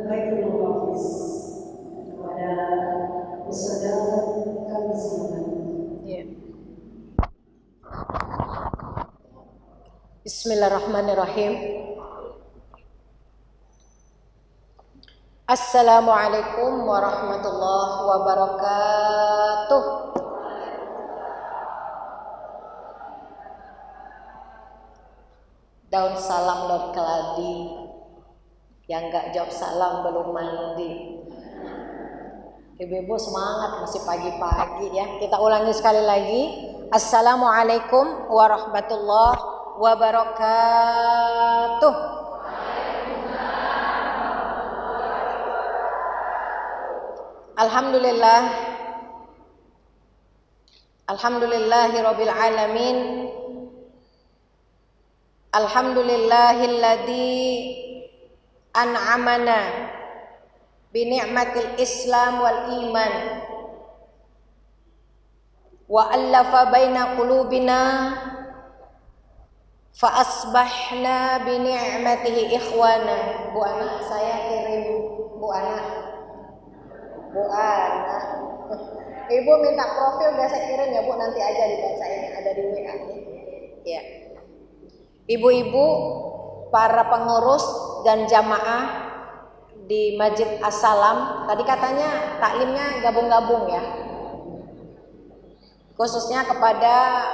Baitul Hafiz, kepada Ustaz kami silakan. Bismillahirrahmanirrahim. Assalamualaikum warahmatullahi wabarakatuh. Daun salam daun keladi, yang gak jawab salam belum mandi. Ibu-ibu semangat, masih pagi-pagi ya. Kita ulangi sekali lagi. Assalamualaikum warahmatullahi wabarakatuh. Alhamdulillah, alhamdulillahirabbil alamin. Alhamdulillahilladzi an'amana bi ni'matil Islam wal iman wa allafa baina qulubina fa asbahna bi ni'matihi ikhwana. Bu Ana, saya kirim Bu Ana. Ibu minta profil udah saya kirim ya Bu, nanti aja dibacain, ada di WA ya. Ibu-ibu, para pengurus dan jamaah di Masjid As-Salam, tadi katanya taklimnya gabung-gabung ya. Khususnya kepada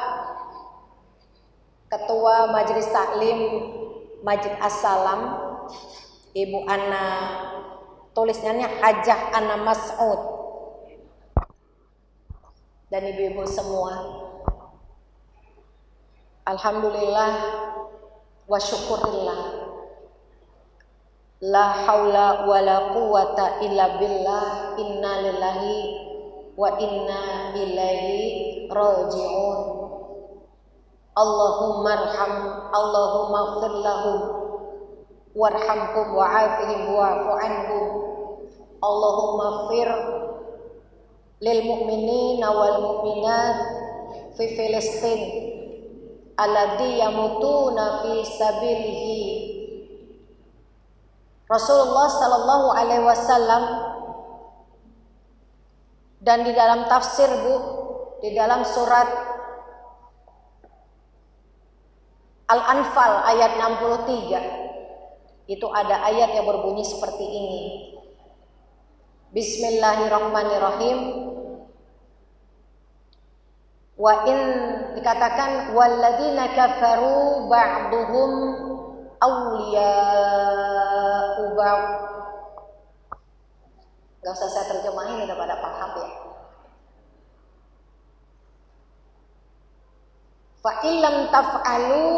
Ketua Majelis Taklim Masjid As-Salam, Ibu Ana, tulisannya Hajah Ana Mas'ud, dan ibu-ibu semua. Alhamdulillah wa syukurillah, la haula wa la quwata illa billah, inna lillahi wa inna ilaihi raji'un. Allahumma arham, Allahumma ighfir lahum warhamhum wa'afihim wa'fu anhum. Allahumma ighfir lil mu'minina wal mu'minat fi Filistin alladzi yamutuna fi sabilihi. Rasulullah sallallahu alaihi wasallam, dan di dalam tafsir Bu, di dalam surat Al-Anfal ayat 63 itu ada ayat yang berbunyi seperti ini. Bismillahirrahmanirrahim. Wa in, dikatakan walladzina kafaru ba'duhum awliya'u ba'd. Gak usah saya terjemahin, udah pada paham ya. Fa illam taf'alu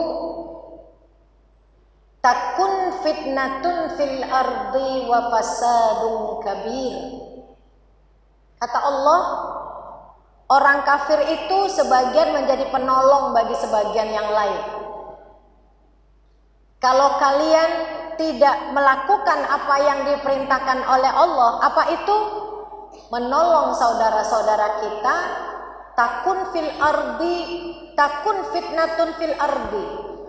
takun fitnatun fil ardi wa fasadun kabir. Kata Allah, orang kafir itu sebagian menjadi penolong bagi sebagian yang lain. Kalau kalian tidak melakukan apa yang diperintahkan oleh Allah, apa itu? Menolong saudara-saudara kita, takun fil ardi, takun fitnatun fil ardi.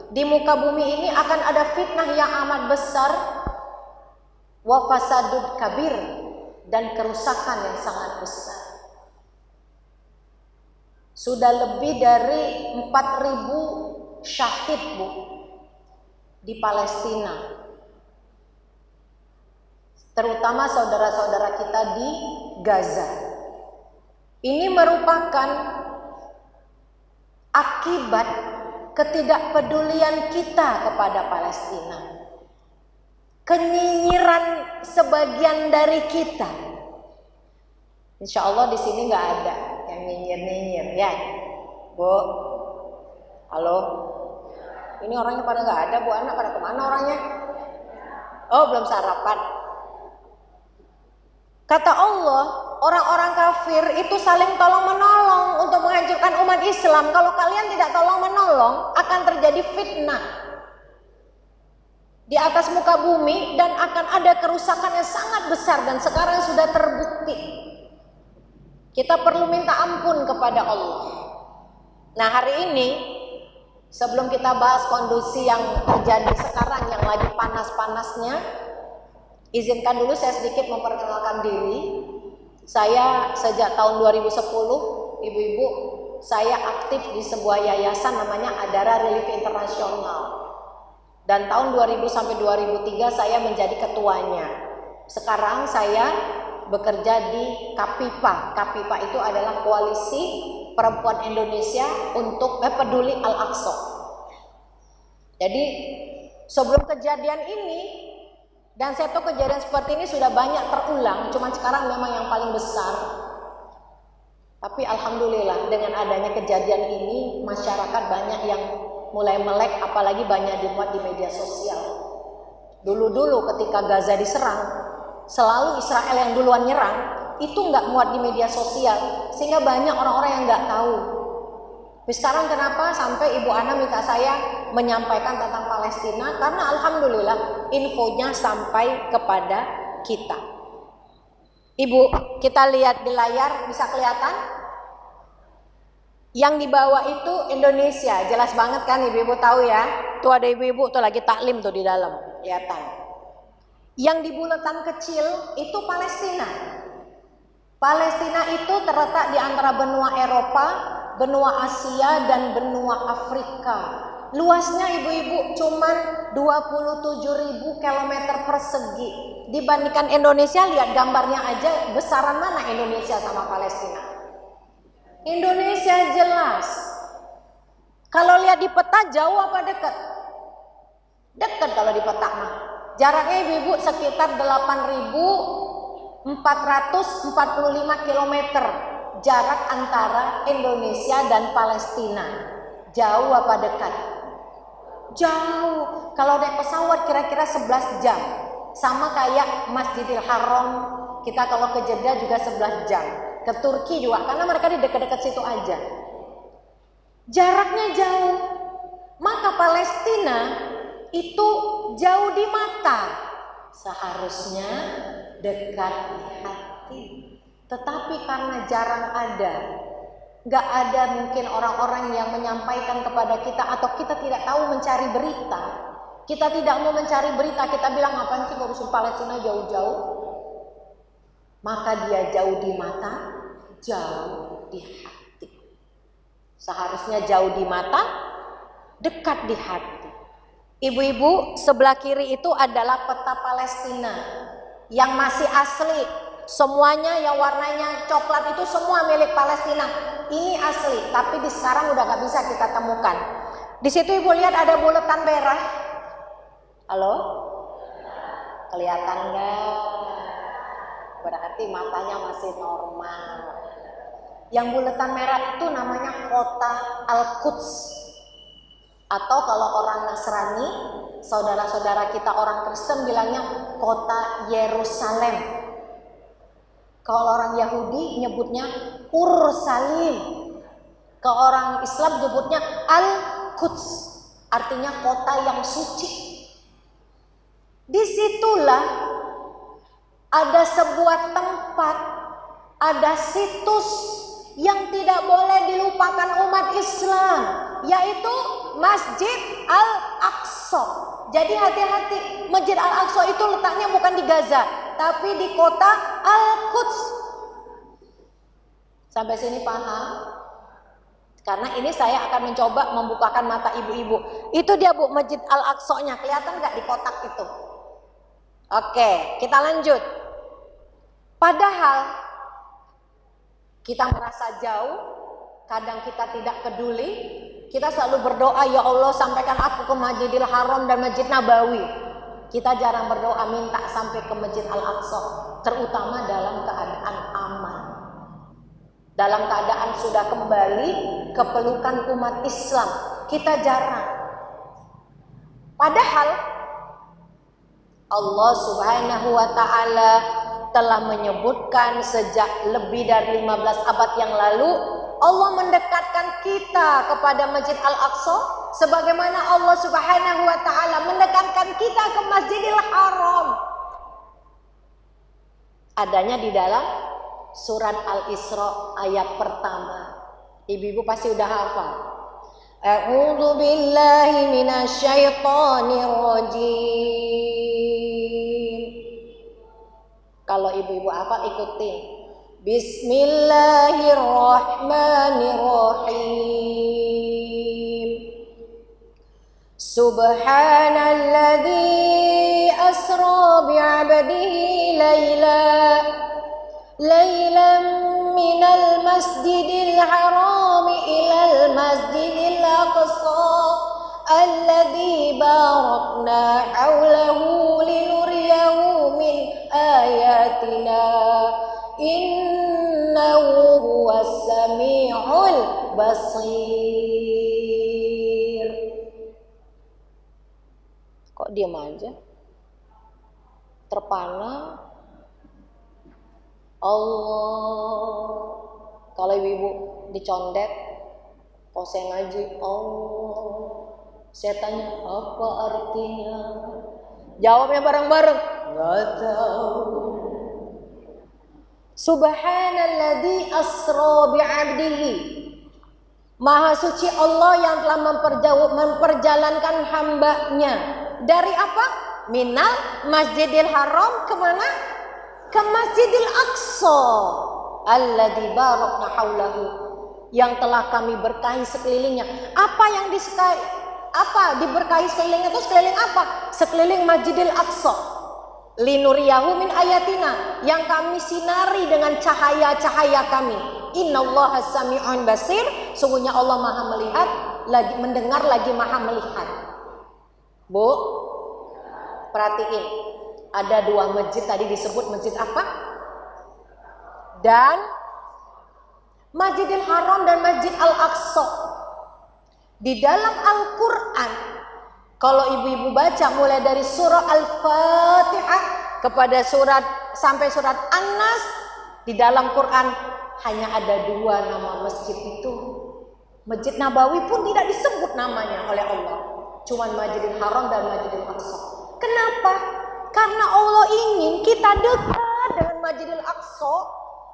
Di muka bumi ini akan ada fitnah yang amat besar, wa fasadud kabir, dan kerusakan yang sangat besar. Sudah lebih dari 4.000 syahid Bu di Palestina, terutama saudara-saudara kita di Gaza. Ini merupakan akibat ketidakpedulian kita kepada Palestina, kenyinyiran sebagian dari kita. Insya Allah di sini nggak ada yang nyinyir-nyinyir ya, Bu. Halo, ini orangnya pada nggak ada, Bu Ana, pada kemana orangnya? Oh, belum sarapan. Kata Allah, orang-orang kafir itu saling tolong menolong untuk menghancurkan umat Islam. Kalau kalian tidak tolong menolong, akan terjadi fitnah di atas muka bumi dan akan ada kerusakan yang sangat besar, dan sekarang sudah terbukti. Kita perlu minta ampun kepada Allah. Nah, hari ini sebelum kita bahas kondisi yang terjadi sekarang yang lagi panas-panasnya, Izinkan dulu saya sedikit memperkenalkan diri. Saya sejak tahun 2010, ibu-ibu, saya aktif di sebuah yayasan namanya Adara Relief Internasional. Dan tahun 2000 sampai 2003 saya menjadi ketuanya. Sekarang saya bekerja di KAPIPA. KAPIPA itu adalah Koalisi Perempuan Indonesia untuk Peduli Al-Aqsa. Jadi sebelum kejadian ini, dan saya tahu kejadian seperti ini sudah banyak terulang, cuman sekarang memang yang paling besar. Tapi alhamdulillah dengan adanya kejadian ini, masyarakat banyak yang mulai melek, apalagi banyak dimuat di media sosial. Dulu-dulu ketika Gaza diserang, selalu Israel yang duluan nyerang, itu nggak muat di media sosial, sehingga banyak orang-orang yang nggak tahu. Tapi sekarang kenapa sampai Ibu Ana minta saya menyampaikan tentang Palestina? Karena alhamdulillah infonya sampai kepada kita. Ibu, kita lihat di layar, bisa kelihatan? Yang di bawah itu Indonesia, jelas banget kan ibu-ibu tahu ya? Tuh ada ibu-ibu tuh lagi taklim tuh di dalam, kelihatan. Yang di bulatan kecil itu Palestina. Palestina itu terletak di antara benua Eropa, benua Asia, dan benua Afrika. Luasnya ibu-ibu cuman 27.000 km persegi. Dibandingkan Indonesia, lihat gambarnya aja, besaran mana Indonesia sama Palestina? Indonesia jelas. Kalau lihat di peta jauh apa dekat? Dekat kalau di peta mah. Jaraknya ibu-ibu sekitar 8.445 km jarak antara Indonesia dan Palestina. Jauh apa dekat? Jauh. Kalau naik pesawat kira-kira 11 jam. Sama kayak Masjidil Haram, kita kalau ke Jeddah juga 11 jam. Ke Turki juga, karena mereka di dekat-dekat situ aja. Jaraknya jauh. Maka Palestina itu jauh di mata, seharusnya dekat di hati. Tetapi karena jarang ada, gak ada mungkin orang-orang yang menyampaikan kepada kita, atau kita tidak tahu mencari berita. Kita tidak mau mencari berita, kita bilang apaan sih ngurusin Palestina jauh-jauh. Maka dia jauh di mata, jauh di hati. Seharusnya jauh di mata, dekat di hati. Ibu-ibu, sebelah kiri itu adalah peta Palestina yang masih asli. Semuanya yang warnanya coklat itu semua milik Palestina. Ini asli, tapi di sekarang udah gak bisa kita temukan. Di situ ibu lihat ada bulatan merah. Halo? Kelihatan gak? Berarti matanya masih normal. Yang bulatan merah itu namanya kota Al-Quds. Atau kalau orang Nasrani, saudara-saudara kita orang Kristen bilangnya kota Yerusalem. Kalau orang Yahudi nyebutnya Ursalim. Kalau orang Islam nyebutnya Al-Quds, artinya kota yang suci. Disitulah ada sebuah tempat, ada situs yang tidak boleh dilupakan umat Islam, yaitu Masjid Al-Aqsa. Jadi hati-hati, Masjid Al-Aqsa itu letaknya bukan di Gaza, tapi di kota Al-Quds. Sampai sini paham? Karena ini saya akan mencoba membukakan mata ibu-ibu. Itu dia Bu, Masjid Al-Aqsa-nya. Kelihatan nggak di kotak itu? Oke, kita lanjut. Padahal kita merasa jauh, kadang kita tidak peduli. Kita selalu berdoa, ya Allah sampaikan aku ke Masjidil Haram dan Masjid Nabawi. Kita jarang berdoa minta sampai ke Masjid Al-Aqsa, terutama dalam keadaan aman. Dalam keadaan sudah kembali ke pelukan umat Islam, kita jarang. Padahal Allah Subhanahu wa ta'ala telah menyebutkan sejak lebih dari 15 abad yang lalu, Allah mendekatkan kita kepada Masjid Al-Aqsa sebagaimana Allah Subhanahu wa ta'ala mendekatkan kita ke Masjidil Haram. Adanya di dalam surat Al-Isra ayat pertama. Ibu-ibu pasti udah hafal. A'udzu billahi minasyaitonir rajim. Kalau ibu-ibu apa ikutin. Bismillahirrahmanirrahim. Subhanalladzi asra bi'abdihi laylan minal masjidil harami ilal masjidil aqsa alladzi barakna haulahu linuriyahu min ayatina innahu huwas sami'ul basir. Kok diam aja? Terpana. Allah. Kalau ibu-ibu dicondet, pose ngaji Allah. Saya tanya apa artinya? Jawabnya bareng-bareng. Nggak tahu. Subhanalladzi asra bi'abdihi. Maha suci Allah yang telah memperjalankan hambanya. Dari apa? Minal masjidil haram kemana? Ke masjidil aqsa. Alladzi barakna haulahu. Yang telah kami berkahi sekelilingnya. Apa yang diberkahi sekelilingnya itu sekeliling apa? Sekeliling masjidil aqsa. Linuriyahu min ayatina, yang kami sinari dengan cahaya-cahaya kami. Innallaha sami'un basir, sungguhnya Allah Maha melihat, lagi mendengar, lagi Maha melihat. Bu, perhatiin, ada dua masjid tadi disebut masjid apa? Dan Masjidil Haram dan Masjid Al-Aqsa. Di dalam Al-Quran, kalau ibu-ibu baca mulai dari surah Al-Fatihah kepada sampai surat An-Nas, di dalam Quran hanya ada dua nama masjid itu. Masjid Nabawi pun tidak disebut namanya oleh Allah. Cuman Masjidil Haram dan Masjidil Aqsa. Kenapa? Karena Allah ingin kita dekat dengan Masjidil Aqsa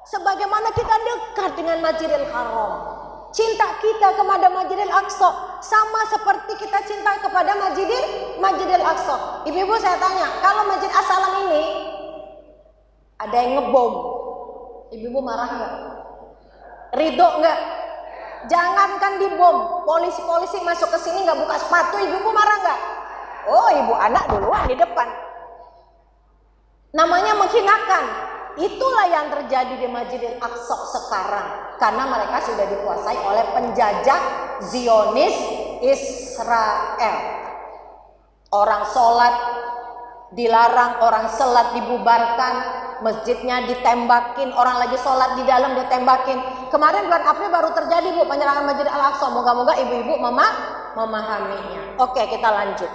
sebagaimana kita dekat dengan Masjidil Haram. Cinta kita kepada Masjidil Aqsa sama seperti kita cinta kepada Masjidil Aqsa. Ibu-ibu saya tanya, kalau Masjid As-Salam ini ada yang ngebom, ibu-ibu marah nggak? Ridho nggak? Jangankan dibom, polisi-polisi masuk ke sini nggak buka sepatu, ibu-ibu marah nggak? Oh, ibu anak duluan di depan. Namanya menghinakan. Itulah yang terjadi di Masjidil Aqsa sekarang, karena mereka sudah dikuasai oleh penjajah Zionis Israel. Orang sholat dilarang, orang sholat dibubarkan, masjidnya ditembakin, orang lagi sholat di dalam ditembakin. Kemarin bulan April baru terjadi Bu penyerangan Masjid Al-Aqsa. Moga-moga ibu-ibu memahaminya. Oke, kita lanjut.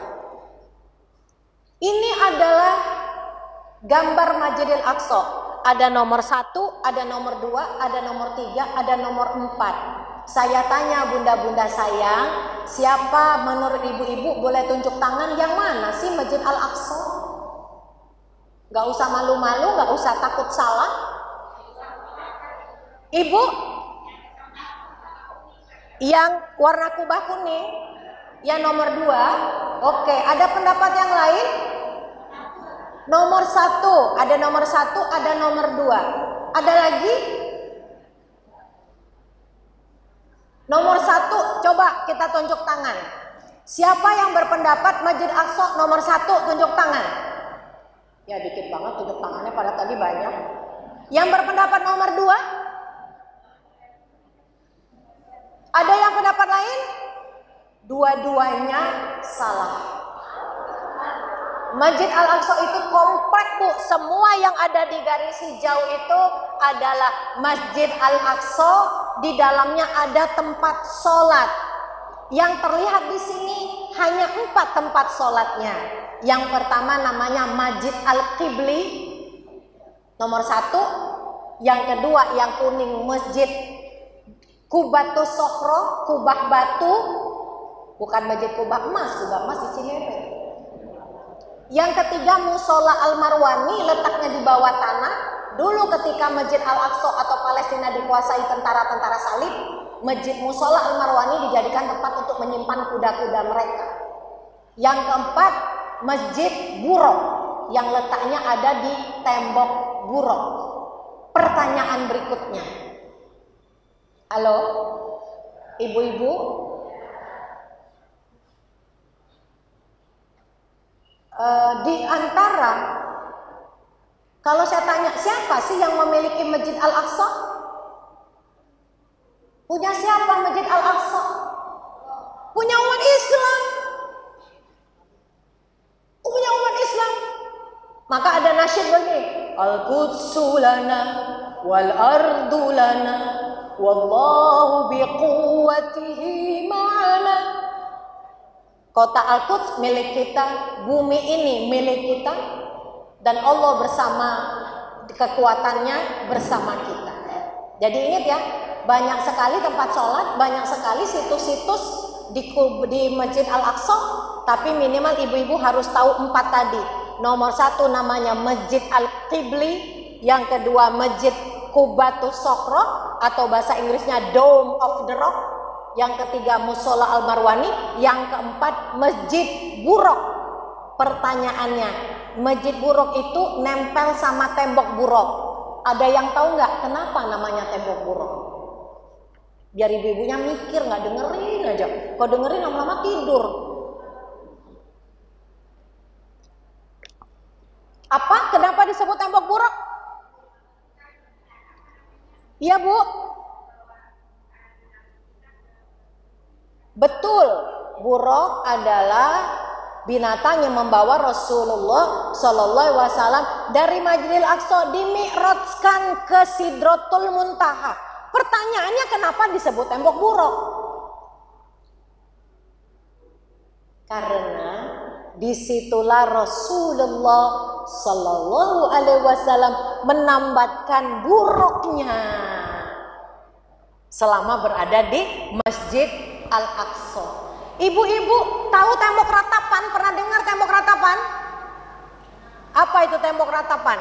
Ini adalah gambar Masjidil Aqsa. Ada nomor 1, ada nomor 2, ada nomor 3, ada nomor 4. Saya tanya bunda-bunda sayang, siapa menurut ibu-ibu boleh tunjuk tangan yang mana sih Masjid Al-Aqsa? Gak usah malu-malu, gak usah takut salah. Ibu? Yang warna kubah kuning? Yang nomor 2? Oke, ada pendapat yang lain? Nomor 1, ada nomor 1, ada nomor 2. Ada lagi? Nomor 1, coba kita tunjuk tangan. Siapa yang berpendapat Masjid Aqsa nomor 1, tunjuk tangan. Ya dikit banget tunjuk tangannya, pada tadi banyak. Yang berpendapat nomor 2? Ada yang pendapat lain? Dua-duanya salah. Masjid Al-Aqsa itu komplek Bu. Semua yang ada di garis hijau itu adalah Masjid Al-Aqsa. Di dalamnya ada tempat sholat. Yang terlihat di sini hanya 4 tempat sholatnya. Yang pertama namanya Masjid Al-Qibli, nomor 1. Yang kedua yang kuning Masjid Qubatus Sokhro, kubah batu. Bukan Masjid kubah emas di Cinere. Yang ketiga Musola Al-Marwani, letaknya di bawah tanah. Dulu ketika Masjid Al-Aqsa atau Palestina dikuasai tentara-tentara salib, Masjid Musola Al-Marwani dijadikan tempat untuk menyimpan kuda-kuda mereka. Yang keempat Masjid Buro, yang letaknya ada di tembok buruk. Pertanyaan berikutnya. Halo, ibu-ibu? Di antara, kalau saya tanya siapa sih yang memiliki Masjid Al-Aqsa? Punya siapa Masjid Al-Aqsa? Punya umat Islam. Punya umat Islam. Maka ada nasyid begini, Al-Qudsu lana wal ardu lana wallahu biquwwatihi ma'ana. Kota Al-Quds milik kita, bumi ini milik kita, dan Allah bersama kekuatannya bersama kita. Jadi ingat ya, banyak sekali tempat sholat, banyak sekali situs-situs di Masjid Al-Aqsa, tapi minimal ibu-ibu harus tahu 4 tadi. Nomor 1 namanya Masjid Al-Qibli, yang kedua Masjid Qubatus Sokro atau bahasa Inggrisnya Dome of the Rock, yang ketiga Musola Al-Marwani, yang keempat Masjid Buruk. Pertanyaannya, Masjid Buruk itu nempel sama tembok buruk. Ada yang tahu nggak kenapa namanya tembok buruk? Biar ibu-ibunya mikir, nggak dengerin aja. Kok dengerin lama-lama tidur. Apa? Kenapa disebut tembok buruk? Iya Bu. Betul. Buruk adalah binatang yang membawa Rasulullah Shallallahu Alaihi Wasallam dari Masjidil Aqsa dimi'rajkan ke Sidratul Muntaha. Pertanyaannya kenapa disebut tembok buruk? Karena disitulah Rasulullah Shallallahu Alaihi Wasallam menambatkan buruknya selama berada di Masjid Al-Aqsa. Ibu-ibu tahu tembok ratapan? Pernah dengar tembok ratapan? Apa itu tembok ratapan?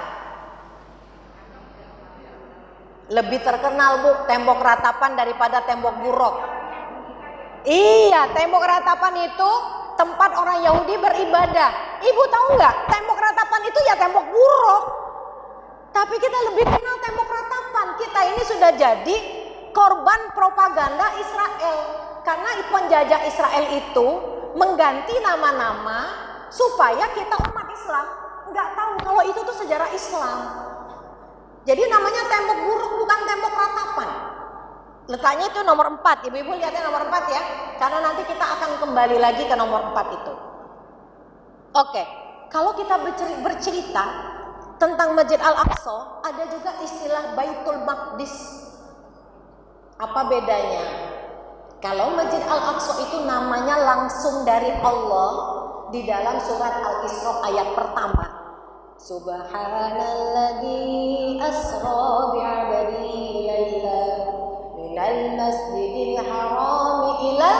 Lebih terkenal Bu tembok ratapan daripada tembok buruk. Iya, tembok ratapan itu tempat orang Yahudi beribadah. Ibu tahu nggak? Tembok ratapan itu ya tembok buruk. Tapi kita lebih kenal tembok ratapan. Kita ini sudah jadi korban propaganda Israel. Karena penjajah Israel itu mengganti nama-nama supaya kita umat Islam nggak tahu kalau itu tuh sejarah Islam. Jadi namanya tembok buruk bukan tembok ratapan. Letaknya itu nomor 4. Ibu-ibu lihatnya nomor 4 ya. Karena nanti kita akan kembali lagi ke nomor 4 itu. Oke, kalau kita bercerita tentang Masjid Al-Aqsa, ada juga istilah Baitul Maqdis. Apa bedanya? Kalau Masjid Al-Aqsa itu namanya langsung dari Allah di dalam surat Al-Isra ayat pertama. Subhanalladzi asra bi'abdihi laila minal masjidil harami ila,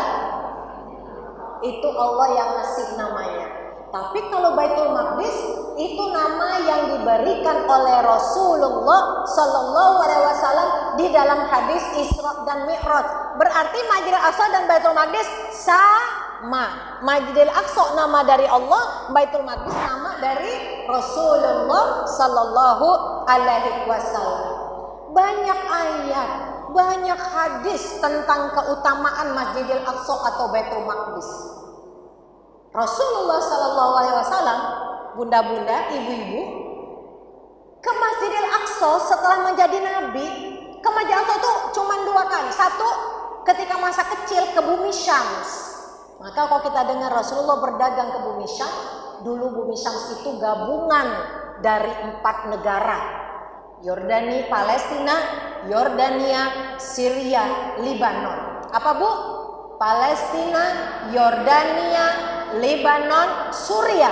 itu Allah yang ngasih namanya. Tapi kalau Baitul Maqdis itu nama yang diberikan oleh Rasulullah Sallallahu Alaihi Wasallam di dalam hadis Isra dan Mi'raj. Berarti Masjidil Aqsa dan Baitul Maqdis sama. Masjidil Aqsa nama dari Allah, Baitul Maqdis nama dari Rasulullah Sallallahu Alaihi Wasallam. Banyak ayat, banyak hadis tentang keutamaan Masjidil Aqsa atau Baitul Maqdis. Rasulullah Sallallahu Alaihi Wasallam, bunda-bunda, ibu-ibu, ke Masjidil Aqsa setelah menjadi nabi. Ke Masjidil Aqsa itu cuma 2 kali. Satu, ketika masa kecil ke bumi Syams. Maka kalau kita dengar Rasulullah berdagang ke bumi Syams, dulu bumi Syams itu gabungan dari 4 negara: Yordani, Palestina, Yordania, Syria, Lebanon. Apa Bu? Palestina, Yordania, Lebanon, Suriah.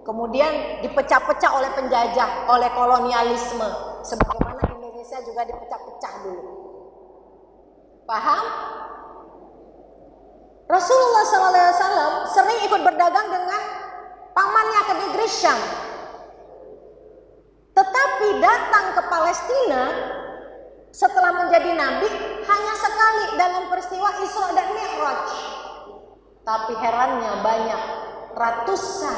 Kemudian dipecah-pecah oleh penjajah, oleh kolonialisme. Sebagaimana Indonesia juga dipecah-pecah dulu. Paham? Rasulullah SAW sering ikut berdagang dengan pamannya ke negeri Syam. Tetapi datang ke Palestina setelah menjadi nabi hanya sekali dalam peristiwa Isra dan Mi'raj. Tapi herannya banyak ratusan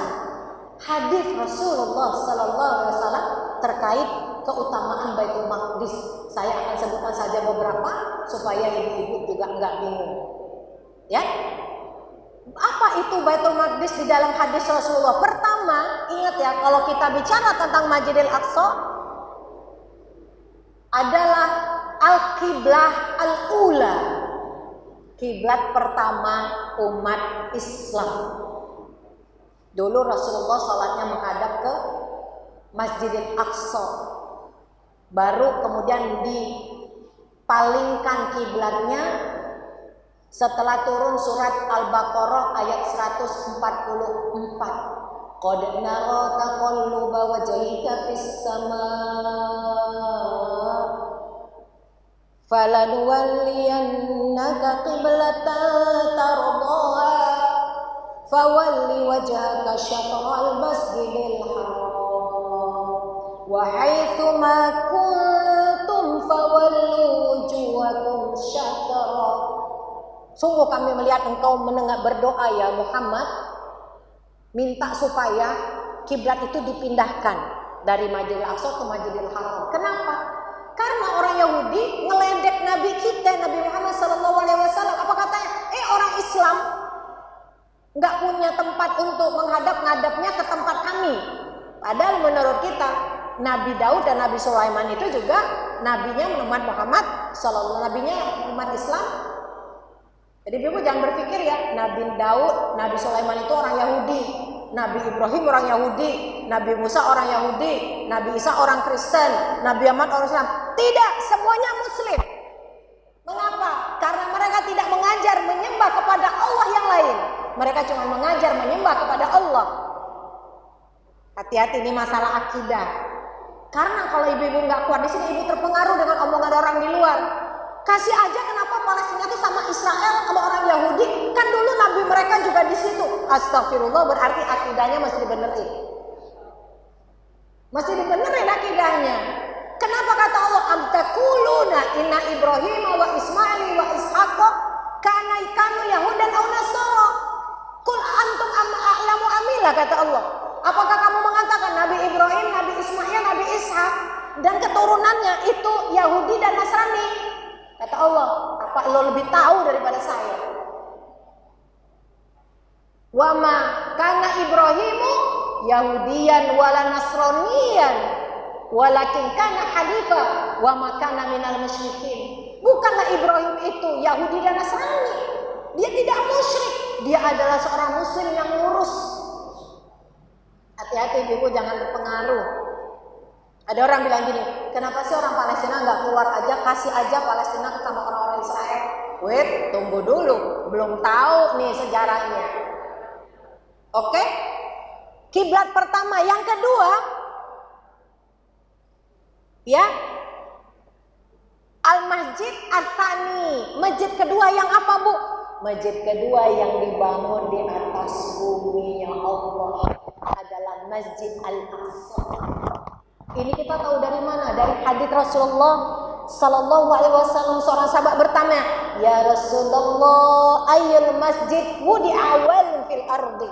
hadis Rasulullah Sallallahu Alaihi Wasallam terkait keutamaan Baitul Maqdis. Saya akan sebutkan saja beberapa supaya ibu-ibu juga nggak bingung. Ya, apa itu Baitul Maqdis di dalam hadis Rasulullah? Pertama, ingat ya, kalau kita bicara tentang Masjidil Aqsa adalah al-qiblah al-ula, kiblat pertama umat Islam. Dulu Rasulullah sholatnya menghadap ke Masjidil Aqsa, baru kemudian dipalingkan kiblatnya setelah turun surat Al-Baqarah ayat 144. Qad nara taqalluba wajhika fis samaa falanuwalliyannaka qiblatan tardaha fawalli wajhaka syatral masjidil haram wa haitsu ma kuntum fawallu wujuhakum syatra. Sungguh kami melihat engkau berdoa ya Muhammad, minta supaya kiblat itu dipindahkan dari Masjidil Aqsa ke Masjidil Haram. Kenapa? Karena orang Yahudi ngeledek Nabi kita, Nabi Muhammad SAW. Apa katanya? Orang Islam nggak punya tempat untuk ngadapnya ke tempat kami. Padahal menurut kita Nabi Daud dan Nabi Sulaiman itu juga nabinya umat Muhammad SAW, nabinya umat Islam. Jadi ibu jangan berpikir ya Nabi Daud, Nabi Sulaiman itu orang Yahudi, Nabi Ibrahim orang Yahudi, Nabi Musa orang Yahudi, Nabi Isa orang Kristen, Nabi Muhammad orang Islam. Tidak, semuanya Muslim. Mengapa? Karena mereka tidak mengajar menyembah kepada Allah yang lain. Mereka cuma mengajar menyembah kepada Allah. Hati-hati, ini masalah akidah. Karena kalau ibu-ibu nggak kuat di sini, ibu terpengaruh dengan omongan orang di luar. Kasih aja kenapa Palestina itu sama Israel sama orang Yahudi, kan dulu nabi mereka juga di situ. Astagfirullah, berarti akidahnya mesti dibenerin. Mesti dibenerin akidahnya. Kenapa kata Allah amtakuluna inna Ibrahim wa Ismail wa Ishaq kana kanu Yahudan aw Nasara. Kul antum a'lamu amillah, kata Allah. Apakah kamu mengatakan Nabi Ibrahim, Nabi Ismail, Nabi Ishak dan keturunannya itu Yahudi dan Nasrani? Kata Allah, apa lo lebih tahu daripada saya? Wa ma kana Ibrahimu Yahudiyan wala Nasraniyan walakin kana hanifa wa ma kana minal musyrikin. Bukanlah Ibrahim itu Yahudi dan Nasrani. Dia tidak musyrik. Dia adalah seorang muslim yang lurus. Hati-hati ibu, jangan terpengaruh. Ada orang bilang gini, kenapa sih orang Palestina nggak keluar aja, kasih aja Palestina sama orang-orang Israel? Wait, tunggu dulu, belum tahu nih sejarahnya. Oke? Kiblat pertama, yang kedua, ya, Al-Masjid At-Tsani, masjid kedua yang apa bu? Masjid kedua yang dibangun di atas bumi ya Allah adalah Masjid Al-Aqsa. Ini kita tahu dari mana? Dari hadits Rasulullah Sallallahu Alaihi Wasallam. Seorang sahabat bertanya, ya Rasulullah, ayyul masjid wudi'a awwal fil ardi?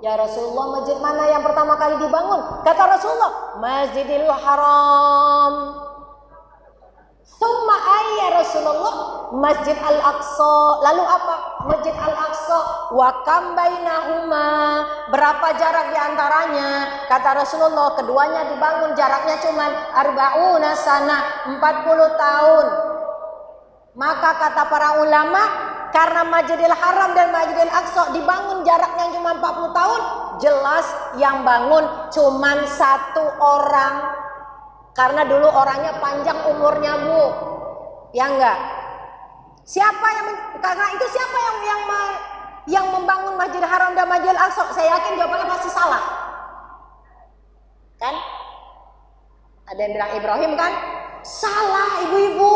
Ya Rasulullah, masjid mana yang pertama kali dibangun? Kata Rasulullah, Masjidil Haram. Summa ayya Rasulullah, Masjid Al-Aqsa. Lalu apa? Masjid Al-Aqsa. Wa kam bainahuma, berapa jarak diantaranya? Kata Rasulullah, keduanya dibangun jaraknya cuma arba'una sana, 40 tahun. Maka kata para ulama, karena Masjidil Haram dan Masjidil Aqsa dibangun jaraknya cuma 40 tahun, jelas yang bangun cuma satu orang. Karena dulu orangnya panjang umurnya bu, ya enggak? Siapa yang karena itu siapa yang membangun Masjidil Haram dan Masjidil Aqsa? Saya yakin jawabannya pasti salah, kan? Ada yang bilang Ibrahim kan? Salah ibu-ibu.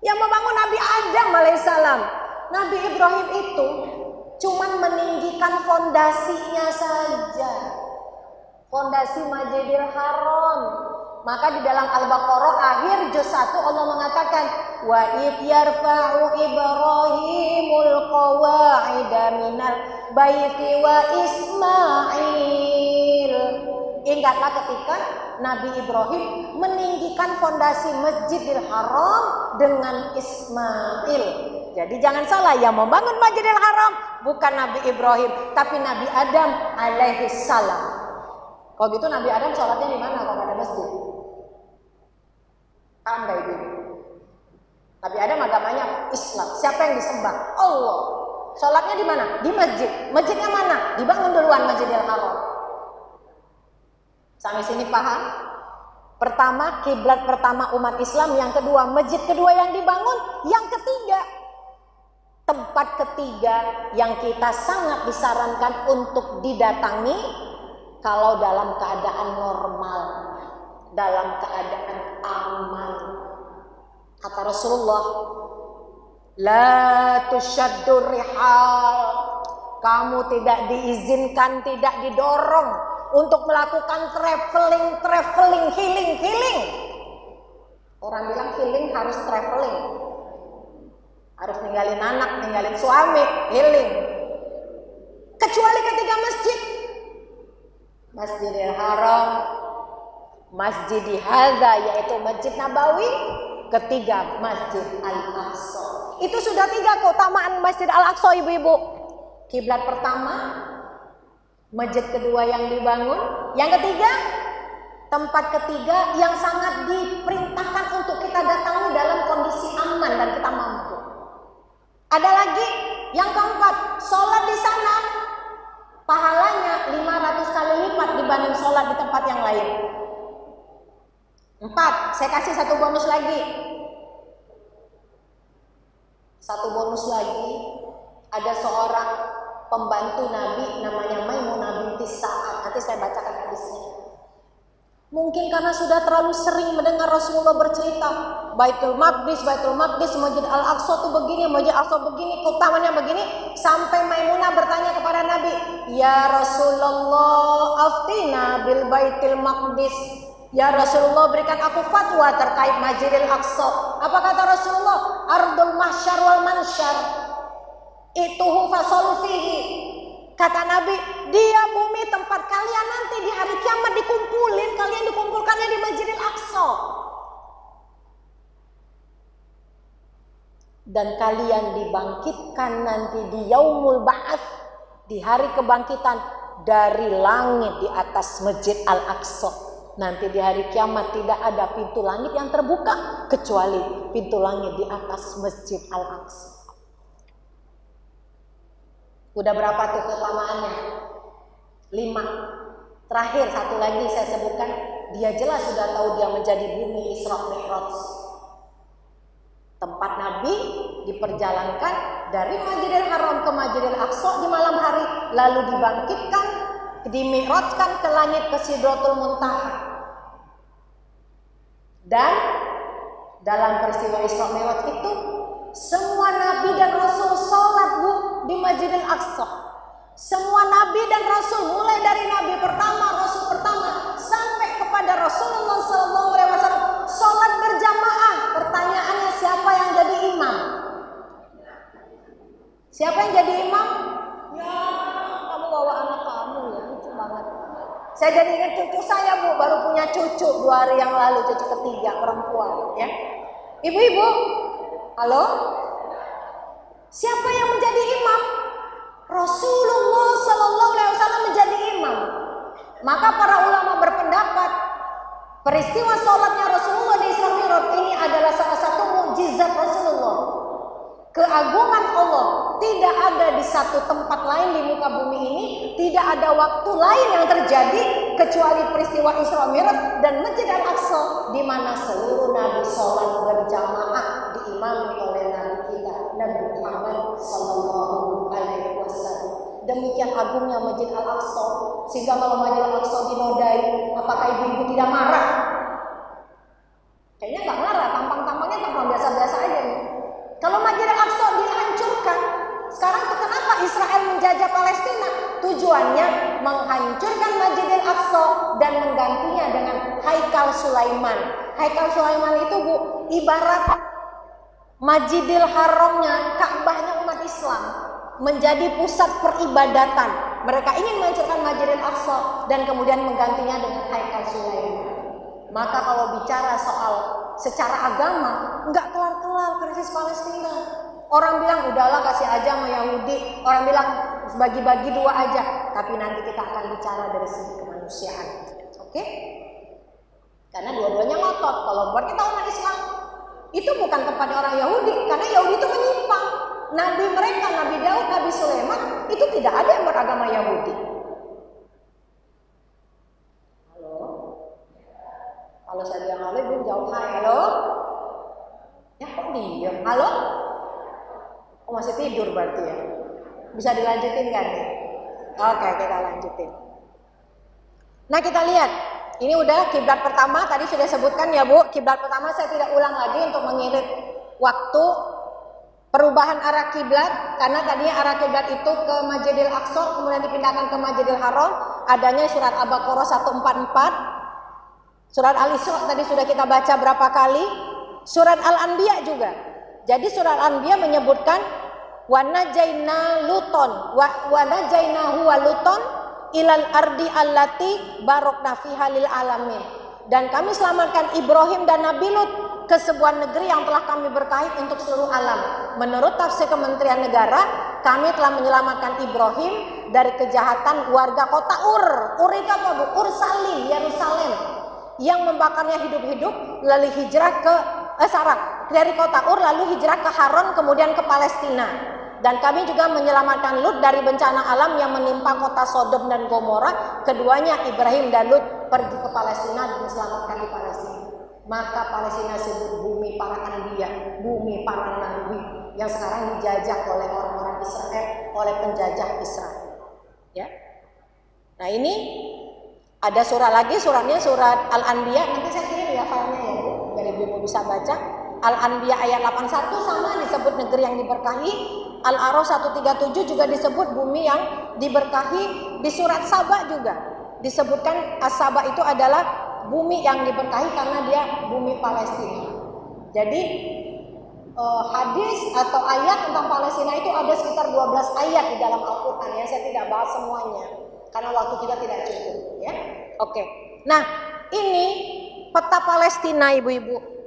Yang membangun Nabi Adam alaihissalam. Nabi Ibrahim itu cuman meninggikan fondasinya saja. Fondasi Masjidil Haram. Maka di dalam Al-Baqarah akhir juz 1 Allah mengatakan wa id yarfa'u Ibrahimul qawa'ida minal baiti wa Ismail. Ingatlah ketika Nabi Ibrahim meninggikan fondasi Masjidil Haram dengan Ismail. Jadi jangan salah, yang membangun Masjidil Haram bukan Nabi Ibrahim, tapi Nabi Adam alaihi salam. Kalau gitu Nabi Adam sholatnya di mana kalau ada masjid? Paham gak ibu? Nabi Adam agamanya Islam. Siapa yang disembah? Allah. Sholatnya di mana? Di masjid. Masjidnya mana? Dibangun duluan Masjidil Haram. Sampai sini paham? Pertama, kiblat pertama umat Islam. Yang kedua, masjid kedua yang dibangun. Yang ketiga, tempat ketiga yang kita sangat disarankan untuk didatangi kalau dalam keadaan normal, dalam keadaan aman. Kata Rasulullah, la tushaddur rihal, kamu tidak diizinkan, tidak didorong untuk melakukan traveling, healing. Orang bilang healing harus traveling, harus ninggalin anak, ninggalin suami, healing. Kecuali ketika Masjidil Haram, Masjid Hadza yaitu Masjid Nabawi, ketiga Masjid Al-Aqsa. Itu sudah 3 keutamaan Masjid Al-Aqsa ibu-ibu. Kiblat pertama, masjid kedua yang dibangun, yang ketiga, tempat ketiga yang sangat diperintahkan untuk kita datangi dalam kondisi aman dan kita mampu. Ada lagi yang keempat, sholat di sana pahalanya 500 kali lipat dibanding sholat di tempat yang lain. 4, saya kasih satu bonus lagi. Satu bonus lagi, ada seorang pembantu Nabi namanya Maimunah binti Sa'ad. Nanti saya bacakan hadisnya. Mungkin karena sudah terlalu sering mendengar Rasulullah bercerita, Baitul Maqdis, Masjid Al-Aqsa itu begini, Masjid Al-Aqsa begini, keutamanya begini, sampai Maimunah bertanya kepada Nabi, "Ya Rasulullah, aftina bil Baitul Maqdis." Ya Rasulullah, berikan aku fatwa terkait Masjidil Aqsa. Apa kata Rasulullah? Ardul mahsyar wal mansyar, ituhu fasalu fihi. Kata Nabi, dia bumi tempat kalian nanti di hari kiamat dikumpulin, kalian dikumpulkannya di Masjidil Aqsa. Dan kalian dibangkitkan nanti di yaumul ba'ats, di hari kebangkitan, dari langit di atas Masjid Al-Aqsa. Nanti di hari kiamat tidak ada pintu langit yang terbuka kecuali pintu langit di atas Masjid Al-Aqsa. Udah berapa tuh keutamaannya? 5. Terakhir satu lagi saya sebutkan, dia jelas sudah tahu dia menjadi bumi Isra Mi'raj. Tempat Nabi diperjalankan dari Masjidil Haram ke Masjidil Aqsa di malam hari, lalu dibangkitkan, dimi'rajkan ke langit ke Sidratul Muntaha. Dan dalam peristiwa Isra Mi'raj itu semua nabi dan rasul sholat bu di Masjidil Aqsa. Semua nabi dan rasul, mulai dari nabi pertama, rasul pertama, sampai kepada Rasulullah SAW, sholat berjamaah. Pertanyaannya, siapa yang jadi imam? Siapa yang jadi imam? Ya, kamu bawa anak kamu ya, lucu banget. Saya jadi ingat cucu saya bu, baru punya cucu 2 hari yang lalu, cucu ketiga perempuan ya. Ibu-ibu, halo? Siapa yang menjadi imam? Rasulullah SAW menjadi imam. Maka para ulama berpendapat peristiwa sholatnya Rasulullah di Isra Mi'raj ini adalah salah satu mukjizat Rasulullah. Keagungan Allah tidak ada di satu tempat lain di muka bumi ini, tidak ada waktu lain yang terjadi kecuali peristiwa Isra Mi'raj dan Masjid Al-Aqsa, di mana seluruh nabi sholat berjamaah diimami oleh nabi kita Nabi Muhammad sallallahu alaihi wasallam. Demikian agungnya Masjid Al-Aqsa, sehingga kalau Masjid Al-Aqsa dinodai, apakah ibu-ibu tidak marah? Kayaknya nggak marah, tampang-tampangnya tampang biasa-biasa aja nih. Kalau Masjid Al-Aqsa dihancurkan, sekarang kenapa Israel menjajah Palestina? Tujuannya menghancurkan Masjid Al-Aqsa dan menggantinya dengan Haikal Sulaiman. Haikal Sulaiman itu bu, ibarat Masjidil Haramnya, Ka'bahnya umat Islam, menjadi pusat peribadatan. Mereka ingin menghancurkan Masjid Al-Aqsa dan kemudian menggantinya dengan Haikal Sulaiman. Maka kalau bicara soal secara agama, nggak kelar-kelar krisis Palestina. Orang bilang udahlah kasih aja sama Yahudi, orang bilang bagi-bagi dua aja. Tapi nanti kita akan bicara dari segi kemanusiaan, oke? Karena dua-duanya ngotot. Kalau buat kita umat Islam, itu bukan tempatnya orang Yahudi, karena Yahudi itu menyimpang. Nabi mereka, Nabi Daud, Nabi Sulaiman, itu tidak ada yang beragama Yahudi. Halo? Kalau saya bilang halo, ibu jawab hai. Halo? Ya kok diam? Halo? Oh, masih tidur berarti ya? Bisa dilanjutin kan? Oke, kita lanjutin. Nah, kita lihat. Ini udah kiblat pertama, tadi sudah sebutkan ya Bu, kiblat pertama saya tidak ulang lagi untuk mengirit waktu perubahan arah kiblat, karena tadinya arah kiblat itu ke Masjidil Aqsa, kemudian dipindahkan ke Masjidil Haram, adanya surat Al-Baqarah 144, surat Al-Isra tadi sudah kita baca berapa kali, surat Al-Anbiya juga. Jadi surat Al-Anbiya menyebutkan wa najaina luton wa najainahu wa luton ilal ardi allati barokna fiha lil alamin, dan kami selamatkan Ibrahim dan Nabi Lut ke sebuah negeri yang telah kami berkahi untuk seluruh alam. Menurut tafsir Kementerian Negara, kami telah menyelamatkan Ibrahim dari kejahatan warga kota Ur itu apa Bu? Ur Salim, Yerusalem, yang membakarnya hidup-hidup, lalu hijrah ke dari kota Ur lalu hijrah ke Haran, kemudian ke Palestina. Dan kami juga menyelamatkan Lut dari bencana alam yang menimpa kota Sodom dan Gomora. Keduanya Ibrahim dan Lut pergi ke Palestina dan diselamatkan di Palestina. Maka Palestina disebut bumi para anbiya, bumi para nabi, yang sekarang dijajah oleh orang-orang Israel, oleh penjajah Israel. Ya. Nah, ini ada surat lagi, suratnya surat Al-Anbiya. Nanti saya kirim ya filenya ya Bu, biar Ibu bisa baca. Al-Anbiya ayat 81 sama disebut negeri yang diberkahi. Al-A'raf 137 juga disebut bumi yang diberkahi. Di surat Saba juga disebutkan As-Saba itu adalah bumi yang diberkahi karena dia bumi Palestina. Jadi hadis atau ayat tentang Palestina itu ada sekitar 12 ayat di dalam Al-Quran ya. Saya tidak bahas semuanya karena waktu kita tidak cukup ya. Oke. Nah, ini peta Palestina ibu-ibu.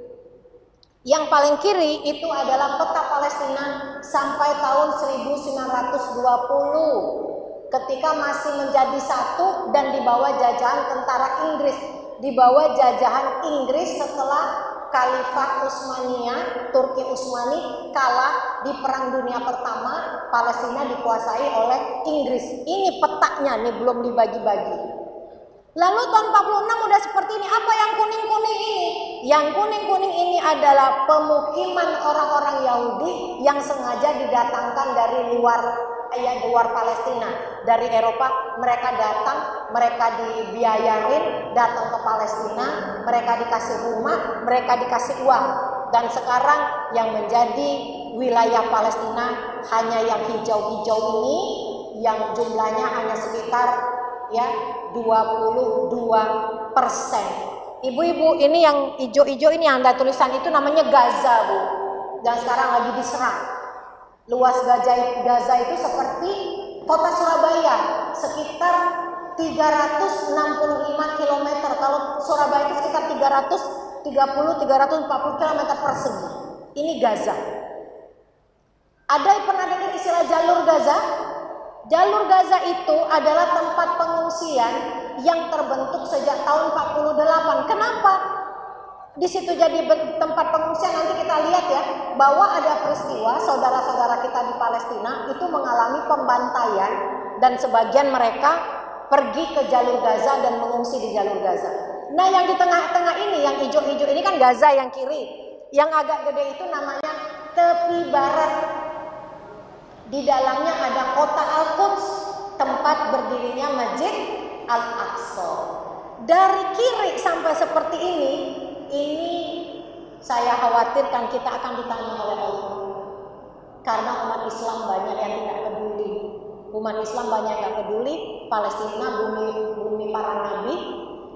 Yang paling kiri itu adalah peta Palestina sampai tahun 1920 ketika masih menjadi satu dan di bawah jajahan tentara Inggris, di bawah jajahan Inggris setelah Khalifah Utsmaniyah, Turki Utsmani kalah di Perang Dunia Pertama. Palestina dikuasai oleh Inggris. Ini petanya nih, belum dibagi-bagi. Lalu tahun 46 udah seperti ini. Apa yang kuning-kuning ini? Yang kuning-kuning ini adalah pemukiman orang-orang Yahudi yang sengaja didatangkan dari luar Palestina, dari Eropa. Mereka datang, mereka dibiayain datang ke Palestina, mereka dikasih rumah, mereka dikasih uang. Dan sekarang yang menjadi wilayah Palestina hanya yang hijau-hijau ini, yang jumlahnya hanya sekitar ya 22%. Ibu-ibu, ini yang hijau-hijau ini yang ada tulisan itu namanya Gaza Bu, dan sekarang lagi diserang. Luas Gaza itu seperti kota Surabaya, sekitar 365 km. Kalau Surabaya itu sekitar 330-340 km persegi. Ini Gaza. Ada yang pernah dengar istilah jalur Gaza? Jalur Gaza itu adalah tempat pengungsian yang terbentuk sejak tahun 48. Kenapa di situ jadi tempat pengungsian? Nanti kita lihat ya, bahwa ada peristiwa saudara-saudara kita di Palestina itu mengalami pembantaian dan sebagian mereka pergi ke jalur Gaza dan mengungsi di jalur Gaza. Nah, yang di tengah-tengah ini, yang hijau-hijau ini kan Gaza yang kiri. Yang agak gede itu namanya tepi barat. Di dalamnya ada kota Al-Quds, tempat berdirinya Masjid Al-Aqsa. Dari kiri sampai seperti ini saya khawatirkan kita akan ditanya oleh Allah. Karena umat Islam banyak yang tidak peduli. Umat Islam banyak yang peduli. Palestina, bumi para nabi,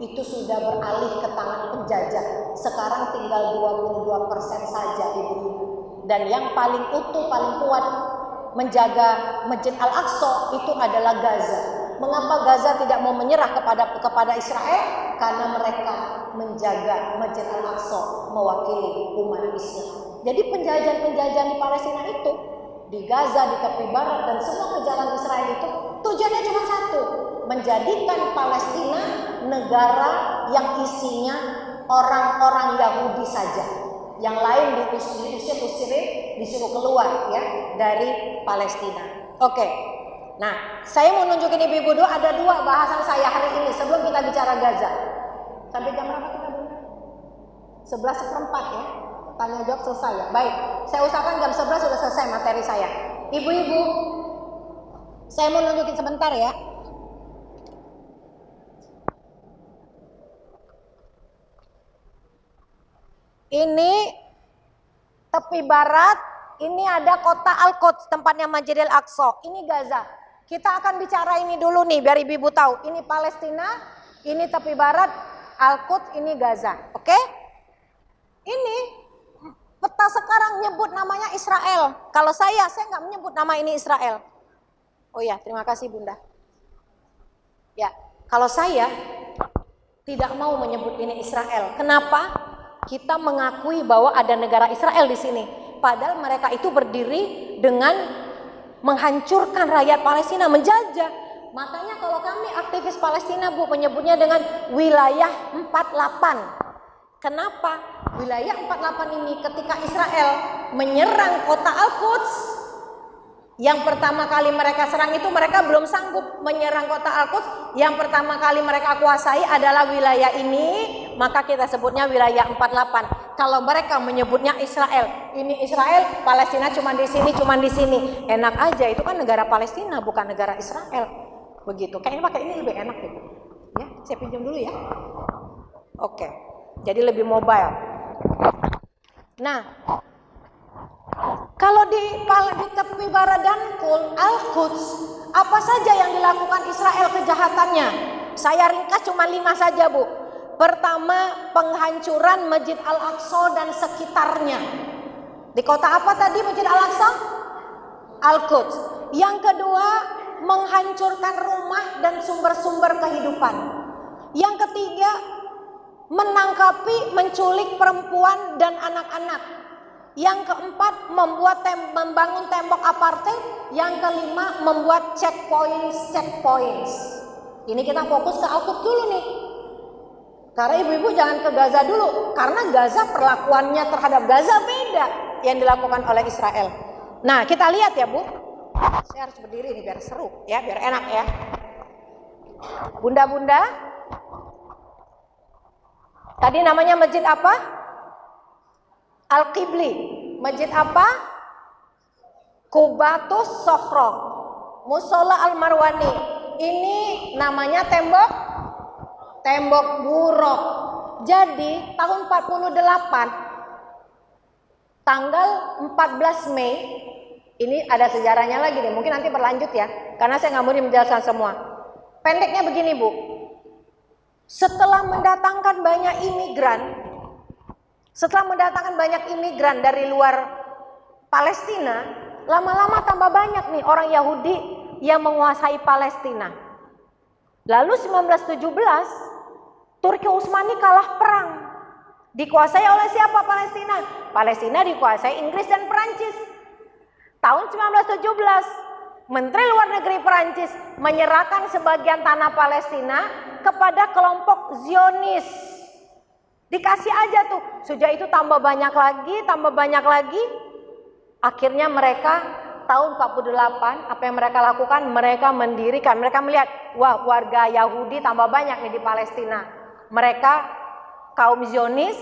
itu sudah beralih ke tangan penjajah. Sekarang tinggal 22% saja ibu-ibu. Dan yang paling utuh, paling kuat menjaga Masjid Al-Aqsa itu adalah Gaza. Mengapa Gaza tidak mau menyerah kepada Israel? karena mereka menjaga Masjid Al-Aqsa mewakili umat Islam. Jadi penjajahan-penjajahan di Palestina itu, di Gaza, di tepi barat dan semua kejalan Israel itu tujuannya cuma satu, menjadikan Palestina negara yang isinya orang-orang Yahudi saja. Yang lain disuruh keluar ya dari Palestina. Oke. Nah, saya mau nunjukin ibu-ibu dulu ada dua bahasan saya hari ini sebelum kita bicara Gaza. Sampai jam berapa kita Bunda? 11:04 ya. Tanya jawab selesai ya. Baik, saya usahakan jam 11 sudah selesai materi saya. Ibu-ibu, saya mau nunjukin sebentar ya. Ini tepi barat, ini ada kota Al-Quds, tempatnya Masjidil Aqsa. Ini Gaza. Kita akan bicara ini dulu nih, biar ibu-ibu tahu. Ini Palestina, ini tepi barat, Al-Quds, ini Gaza. Oke? Ini peta sekarang nyebut namanya Israel. Kalau saya nggak menyebut nama ini Israel. Oh ya, terima kasih Bunda. Ya, kalau saya tidak mau menyebut ini Israel. Kenapa? Kita mengakui bahwa ada negara Israel di sini. Padahal mereka itu berdiri dengan menghancurkan rakyat Palestina, menjajah. Makanya kalau kami aktivis Palestina Bu menyebutnya dengan wilayah 48. Kenapa? Wilayah 48 ini ketika Israel menyerang kota Al-Quds, yang pertama kali mereka serang itu mereka belum sanggup menyerang kota Al-Quds. Yang pertama kali mereka kuasai adalah wilayah ini, maka kita sebutnya wilayah 48. Kalau mereka menyebutnya Israel, ini Israel, Palestina cuma di sini, cuma di sini. Enak aja, itu kan negara Palestina, bukan negara Israel. Begitu. Kayaknya pakai ini lebih enak gitu. Ya, saya pinjam dulu ya. Oke. Jadi lebih mobile. Nah, kalau di tepi barat dan Al-Quds, apa saja yang dilakukan Israel kejahatannya? Saya ringkas cuma 5 saja Bu. Pertama, penghancuran Masjid Al-Aqsa dan sekitarnya. Di kota apa tadi Masjid Al-Aqsa? Al-Quds. Yang kedua, menghancurkan rumah dan sumber-sumber kehidupan. Yang ketiga, menangkapi, menculik perempuan dan anak-anak. Yang keempat, membangun tembok apartheid. Yang kelima, membuat checkpoints. Ini kita fokus ke Al-Quds dulu nih. Karena ibu-ibu jangan ke Gaza dulu. Karena Gaza perlakuannya terhadap Gaza beda yang dilakukan oleh Israel. Nah, kita lihat ya Bu. Saya harus berdiri nih biar seru ya, biar enak ya. Bunda-bunda, tadi namanya masjid apa? Al-Qibli. Masjid apa? Qubatus Sokhro. Musola Al-Marwani. Ini namanya tembok Burok. Jadi tahun 48 tanggal 14 Mei, ini ada sejarahnya lagi nih, mungkin nanti berlanjut ya, karena saya nggak mau menjelaskan semua. Pendeknya begini Bu, setelah mendatangkan banyak imigran dari luar Palestina, lama-lama tambah banyak nih orang Yahudi yang menguasai Palestina. Lalu 1917 Turki Utsmani kalah perang. Dikuasai oleh siapa Palestina? Palestina dikuasai Inggris dan Perancis. Tahun 1917 Menteri Luar Negeri Perancis menyerahkan sebagian tanah Palestina kepada kelompok Zionis. Dikasih aja tuh. Sejak itu tambah banyak lagi. Akhirnya mereka tahun 48 apa yang mereka lakukan? Mereka mendirikan, mereka melihat, wah warga Yahudi tambah banyak nih di Palestina. Mereka kaum Zionis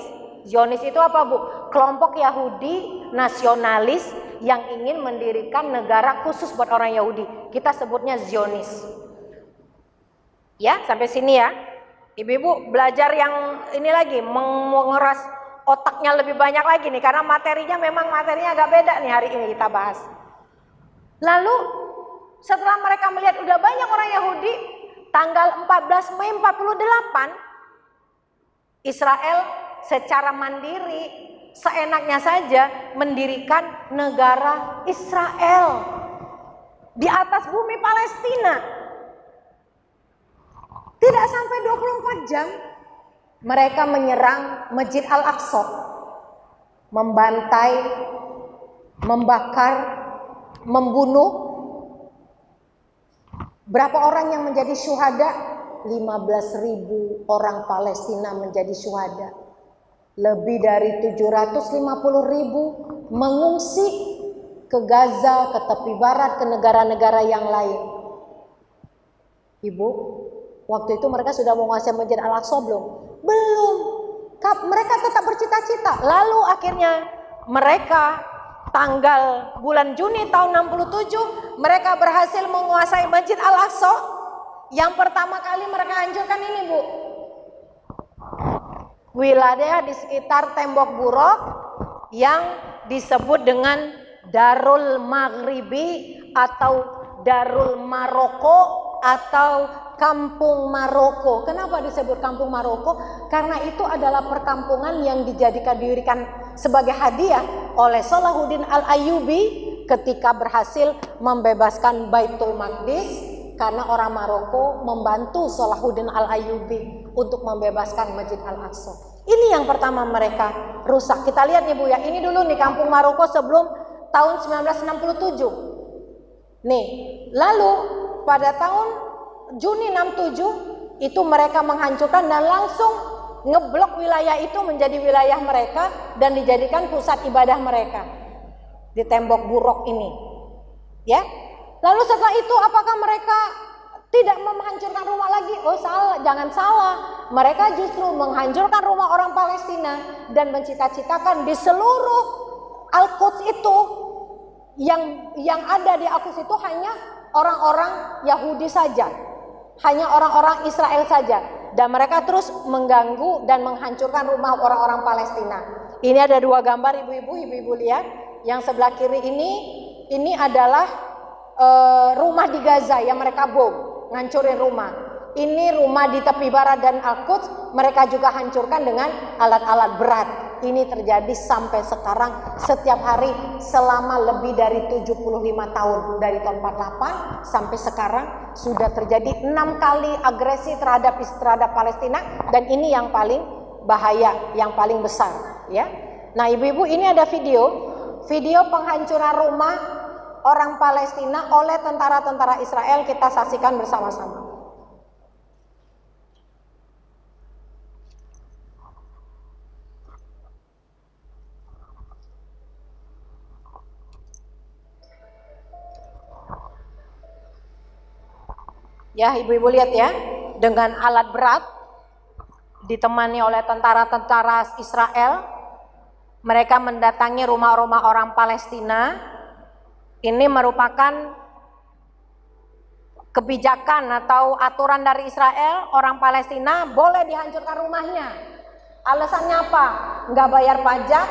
itu apa Bu? Kelompok Yahudi nasionalis yang ingin mendirikan negara khusus buat orang Yahudi. Kita sebutnya Zionis. Ya, sampai sini ya. Ibu-ibu belajar yang ini lagi, mengeras otaknya lebih banyak lagi nih, karena materinya agak beda nih hari ini kita bahas. Lalu setelah mereka melihat udah banyak orang Yahudi, tanggal 14 Mei 48 Israel secara mandiri seenaknya saja mendirikan negara Israel di atas bumi Palestina. Tidak sampai 24 jam mereka menyerang Masjid Al-Aqsa, membantai, membakar, membunuh. Berapa orang yang menjadi syuhada? 15.000 orang Palestina menjadi syuhada. Lebih dari 750.000 mengungsi ke Gaza, ke tepi barat, ke negara-negara yang lain. Ibu, waktu itu mereka sudah menguasai Masjid Al-Aqsa belum? Belum. Mereka tetap bercita-cita. Lalu akhirnya mereka tanggal bulan Juni tahun 67 mereka berhasil menguasai Masjid Al-Aqsa. Yang pertama kali mereka hancurkan ini, Bu, wilayah di sekitar tembok Buraq yang disebut dengan Darul Maghribi atau Darul Maroko atau Kampung Maroko. Kenapa disebut Kampung Maroko? Karena itu adalah perkampungan yang diberikan sebagai hadiah oleh Salahuddin Al-Ayyubi ketika berhasil membebaskan Baitul Maqdis, karena orang Maroko membantu Salahuddin Al-Ayyubi untuk membebaskan Masjid Al-Aqsa. Ini yang pertama mereka rusak. Kita lihat nih, Bu, ya. Ini dulu nih Kampung Maroko sebelum tahun 1967. Nih, lalu pada tahun Juni 67 itu mereka menghancurkan dan langsung ngeblok wilayah itu menjadi wilayah mereka dan dijadikan pusat ibadah mereka di tembok Buraq ini. Ya. Lalu setelah itu apakah mereka tidak menghancurkan rumah lagi? Oh salah, jangan salah. Mereka justru menghancurkan rumah orang Palestina dan mencita-citakan di seluruh Al-Quds itu yang ada di Al-Quds itu hanya orang-orang Yahudi saja, hanya orang-orang Israel saja. Dan mereka terus mengganggu dan menghancurkan rumah orang-orang Palestina. Ini ada dua gambar, ibu-ibu lihat. Yang sebelah kiri ini adalah rumah di Gaza yang mereka bom, ngancurin rumah. Ini rumah di tepi barat dan Al-Quds mereka juga hancurkan dengan alat-alat berat. Ini terjadi sampai sekarang setiap hari selama lebih dari 75 tahun. Dari tahun 48 sampai sekarang sudah terjadi 6 kali agresi terhadap Palestina, dan ini yang paling bahaya, yang paling besar, ya. Nah, ibu-ibu, ini ada video penghancuran rumah orang Palestina oleh tentara-tentara Israel. Kita saksikan bersama-sama. Ya, ibu-ibu lihat ya, dengan alat berat ditemani oleh tentara-tentara Israel, mereka mendatangi rumah-rumah orang Palestina. Ini merupakan kebijakan atau aturan dari Israel. Orang Palestina boleh dihancurkan rumahnya. Alasannya apa? Nggak bayar pajak,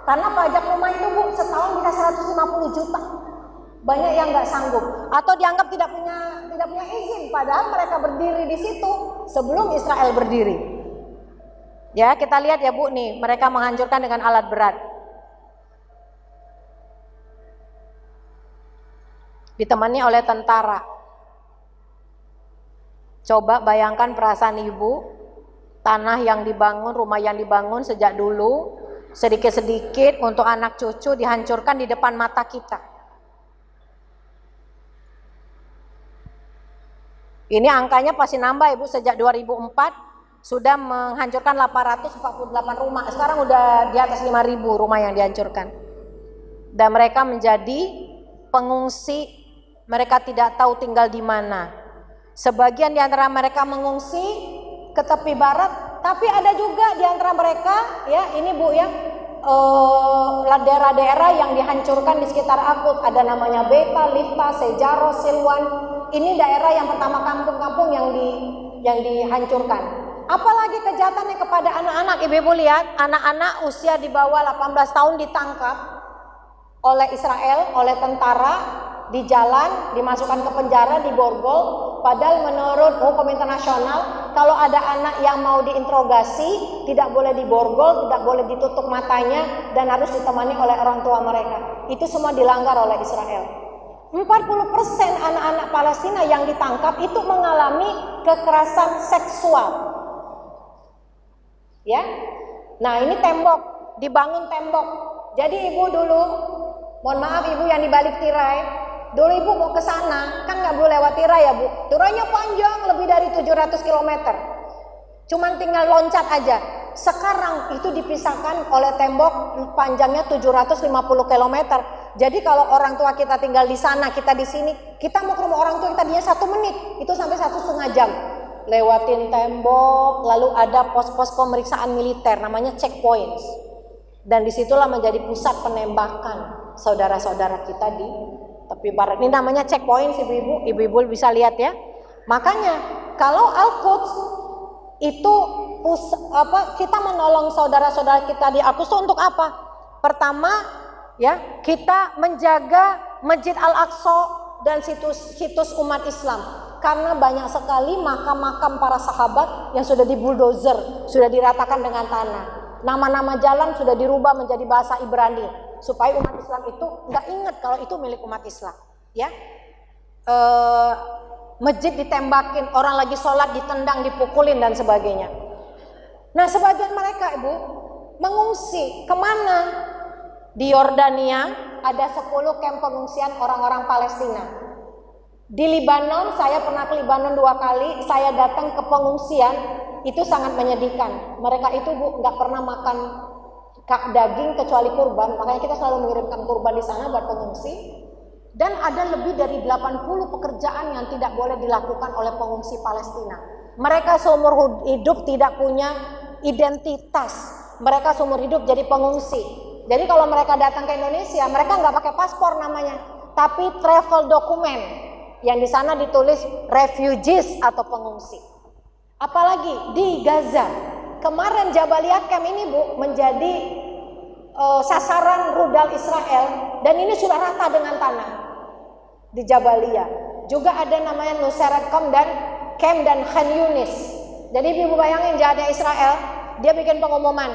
karena pajak rumah itu, Bu, setahun bisa 150 juta. Banyak yang nggak sanggup atau dianggap tidak punya izin, padahal mereka berdiri di situ sebelum Israel berdiri. Ya, kita lihat ya, Bu, nih mereka menghancurkan dengan alat berat. Ditemani oleh tentara. Coba bayangkan perasaan ibu, tanah yang dibangun, rumah yang dibangun sejak dulu, sedikit-sedikit untuk anak cucu dihancurkan di depan mata kita. Ini angkanya pasti nambah, Ibu. Sejak 2004 sudah menghancurkan 848 rumah. Sekarang udah di atas 5.000 rumah yang dihancurkan. Dan mereka menjadi pengungsi. Mereka tidak tahu tinggal di mana. Sebagian di antara mereka mengungsi ke tepi barat, tapi ada juga di antara mereka, ya ini, Bu, ya, daerah-daerah yang dihancurkan di sekitar Al-Quds. Ada namanya Beta, Lifta, Sejaro, Silwan. Ini daerah yang pertama, kampung-kampung yang dihancurkan. Apalagi kejahatannya kepada anak-anak. Ibu-ibu lihat, anak-anak usia di bawah 18 tahun ditangkap oleh Israel, oleh tentara, di jalan, dimasukkan ke penjara, diborgol. Padahal menurut hukum internasional, kalau ada anak yang mau diinterogasi, tidak boleh diborgol, tidak boleh ditutup matanya, dan harus ditemani oleh orang tua mereka. Itu semua dilanggar oleh Israel. 40% anak-anak Palestina yang ditangkap itu mengalami kekerasan seksual. Ya. Nah, ini tembok, dibangun tembok. Jadi ibu dulu, mohon maaf ibu yang di balik tirai, dulu ibu mau ke sana, kan nggak boleh lewat tirai ya bu. Tirainya panjang lebih dari 700 km. Cuman tinggal loncat aja. Sekarang itu dipisahkan oleh tembok panjangnya 750 km. Jadi kalau orang tua kita tinggal di sana, kita di sini, kita mau ke rumah orang tua tadinya 1 menit, itu sampai 1,5 jam. Lewatin tembok, lalu ada pos-pos pemeriksaan militer, namanya checkpoints. Dan disitulah menjadi pusat penembakan saudara-saudara kita di tepi barat. Ini namanya checkpoints ibu-ibu bisa lihat ya. Makanya kalau Al-Quds itu kita menolong saudara-saudara kita di Al-Quds untuk apa? Pertama ya, kita menjaga Masjid Al-Aqsa dan situs umat Islam. Karena banyak sekali makam-makam para sahabat yang sudah dibuldozer, sudah diratakan dengan tanah. Nama-nama jalan sudah dirubah menjadi bahasa Ibrani supaya umat Islam itu nggak ingat kalau itu milik umat Islam. Ya, masjid ditembakin, orang lagi sholat ditendang, dipukulin dan sebagainya. Nah, sebagian mereka ibu mengungsi kemana? Di Yordania ada 10 kamp pengungsian orang-orang Palestina. Di Libanon, saya pernah ke Libanon 2 kali, saya datang ke pengungsian, itu sangat menyedihkan. Mereka itu bu nggak pernah makan daging kecuali kurban, makanya kita selalu mengirimkan kurban di sana buat pengungsi. Dan ada lebih dari 80 pekerjaan yang tidak boleh dilakukan oleh pengungsi Palestina. Mereka seumur hidup tidak punya identitas, mereka seumur hidup jadi pengungsi. Jadi kalau mereka datang ke Indonesia, mereka nggak pakai paspor namanya, tapi travel dokumen. Yang di sana ditulis refugees atau pengungsi. Apalagi di Gaza. Kemarin Jabalia Camp ini bu menjadi sasaran rudal Israel dan ini sudah rata dengan tanah di Jabalia. Juga ada namanya Nusairat Camp dan Khan Yunis. Jadi ibu bayangin jahatnya Israel, dia bikin pengumuman.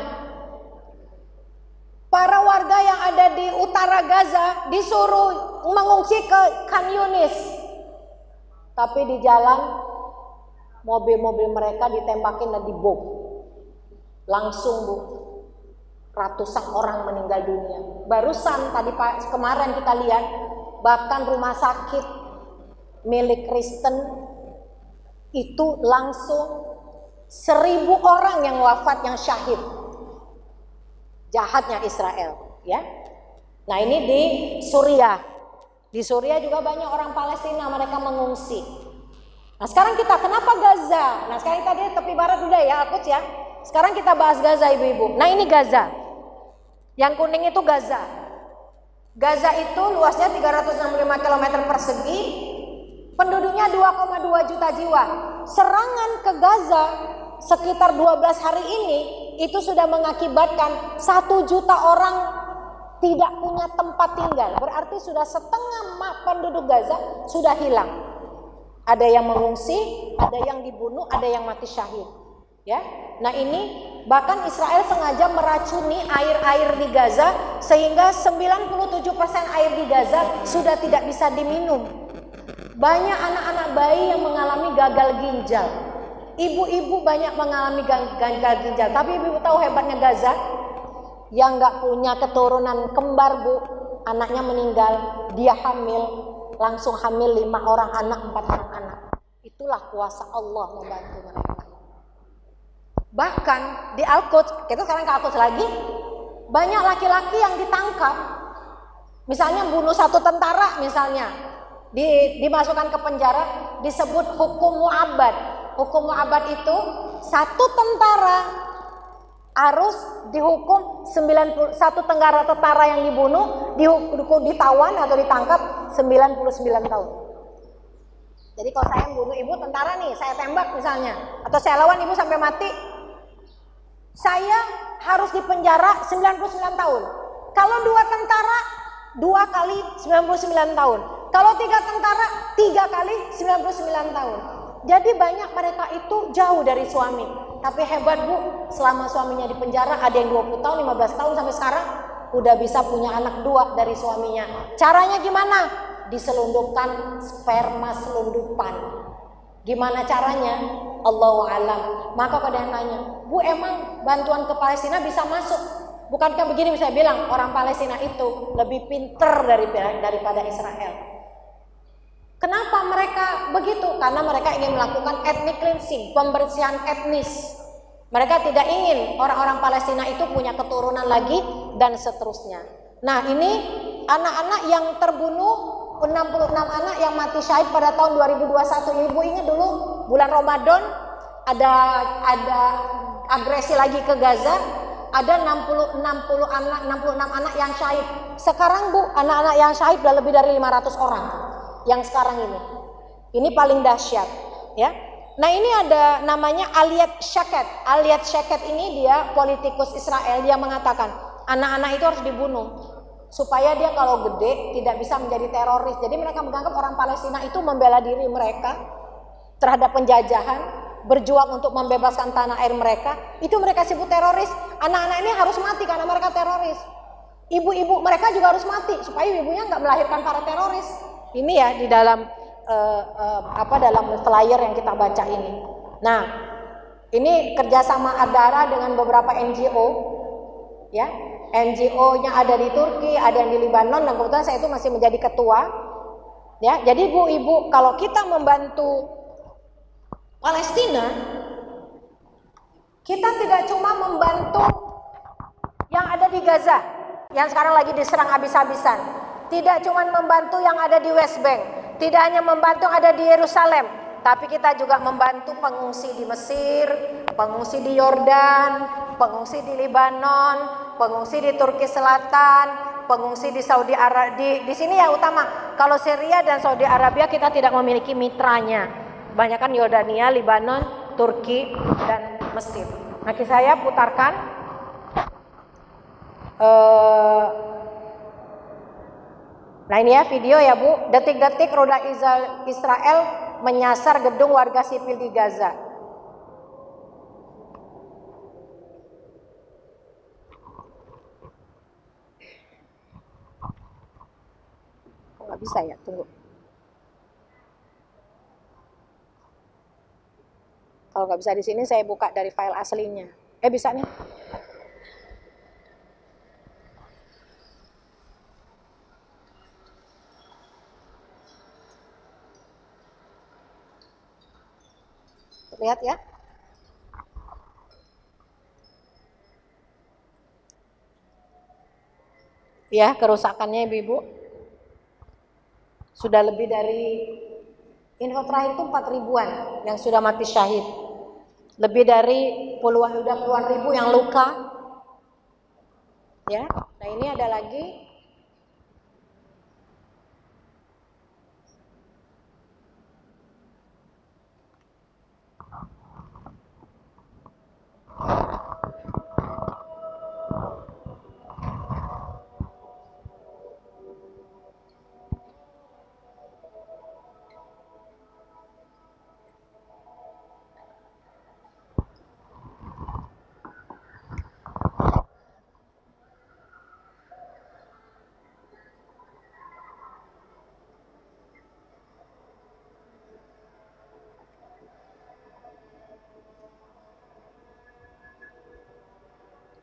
Para warga yang ada di utara Gaza disuruh mengungsi ke Khan Yunis. Tapi di jalan mobil-mobil mereka ditembakin dan dibom. Langsung bu, ratusan orang meninggal dunia. Barusan kemarin kita lihat, bahkan rumah sakit milik Kristen itu langsung 1.000 orang yang wafat, yang syahid. Jahatnya Israel, ya. Nah ini di Suriah. Di Suriah juga banyak orang Palestina, mereka mengungsi. Nah sekarang kita, kenapa Gaza? Nah sekarang tadi tepi barat udah ya, Al-Quds ya. Sekarang kita bahas Gaza ibu-ibu. Nah ini Gaza. Yang kuning itu Gaza. Gaza itu luasnya 365 km persegi. Penduduknya 2,2 juta jiwa. Serangan ke Gaza sekitar 12 hari ini itu sudah mengakibatkan 1 juta orang tidak punya tempat tinggal. Berarti sudah setengah penduduk Gaza sudah hilang. Ada yang mengungsi, ada yang dibunuh, ada yang mati syahid. Ya. Nah ini bahkan Israel sengaja meracuni air-air di Gaza sehingga 97% air di Gaza sudah tidak bisa diminum. Banyak anak-anak bayi yang mengalami gagal ginjal. Ibu-ibu banyak mengalami gagal ginjal. Tapi ibu tahu hebatnya Gaza? Yang nggak punya keturunan kembar bu, anaknya meninggal, dia hamil, langsung hamil 5 orang anak, 4 orang anak. Itulah kuasa Allah membantu mereka. Bahkan di Al-Quds, kita sekarang ke Al-Quds lagi, banyak laki-laki yang ditangkap, misalnya bunuh 1 tentara misalnya, dimasukkan ke penjara, disebut hukum mu'abbad. Hukum mu'abbad itu 1 tentara harus dihukum 1 tentara yang dibunuh ditawan atau ditangkap 99 tahun. Jadi kalau saya bunuh ibu tentara nih, saya tembak misalnya, atau saya lawan ibu sampai mati, saya harus dipenjara 99 tahun. Kalau 2 tentara 2 kali 99 tahun. Kalau 3 tentara 3 kali 99 tahun. Jadi banyak mereka itu jauh dari suami. Tapi hebat bu, selama suaminya di penjara ada yang 20 tahun, 15 tahun sampai sekarang udah bisa punya anak 2 dari suaminya. Caranya gimana? Diselundupkan sperma selundupan. Gimana caranya? Allahu alam. Maka kalau ada yang nanya, Bu emang bantuan ke Palestina bisa masuk? Bukankah begini saya bilang, orang Palestina itu lebih pinter daripada Israel. Kenapa mereka begitu? Karena mereka ingin melakukan ethnic cleansing, pembersihan etnis. Mereka tidak ingin orang-orang Palestina itu punya keturunan lagi dan seterusnya. Nah, ini anak-anak yang terbunuh, 66 anak yang mati syahid pada tahun 2021. Ibu ingat dulu bulan Ramadan ada agresi lagi ke Gaza, ada 66 anak yang syahid. Sekarang Bu, anak-anak yang syahid sudah lebih dari 500 orang yang sekarang ini. Ini paling dahsyat, ya. Nah, ini ada namanya Aliat Shaket. Aliat Shaket ini dia politikus Israel, dia mengatakan anak-anak itu harus dibunuh supaya dia kalau gede tidak bisa menjadi teroris. Jadi mereka menganggap orang Palestina itu membela diri mereka terhadap penjajahan, berjuang untuk membebaskan tanah air mereka, itu mereka sebut teroris. Anak-anak ini harus mati karena mereka teroris. Ibu-ibu mereka juga harus mati supaya ibunya nggak melahirkan para teroris. Ini ya di dalam dalam flyer yang kita baca ini. Nah, ini kerjasama Adara dengan beberapa NGO, ya. NGO-nya ada di Turki, ada yang di Libanon, dan kebetulan saya itu masih menjadi ketua. Ya, jadi Bu-ibu, kalau kita membantu Palestina, kita tidak cuma membantu yang ada di Gaza, yang sekarang lagi diserang habis-habisan. Tidak cuma membantu yang ada di West Bank, tidak hanya membantu yang ada di Yerusalem, tapi kita juga membantu pengungsi di Mesir, pengungsi di Yordan, pengungsi di Libanon, pengungsi di Turki Selatan, pengungsi di Saudi Arabia. Di sini yang utama, kalau Syria dan Saudi Arabia kita tidak memiliki mitranya. Kebanyakan Yordania, Libanon, Turki, dan Mesir. Nanti saya putarkan nah ini ya video ya Bu, detik-detik roda Israel menyasar gedung warga sipil di Gaza. Nggak bisa ya, tunggu. Kalau nggak bisa di sini saya buka dari file aslinya. Bisa nih. Lihat ya. Ya, kerusakannya Ibu-ibu. Sudah lebih dari, info terakhir itu 4.000-an yang sudah mati syahid. Lebih dari puluhan ribu yang luka. Ya. Nah, ini ada lagi.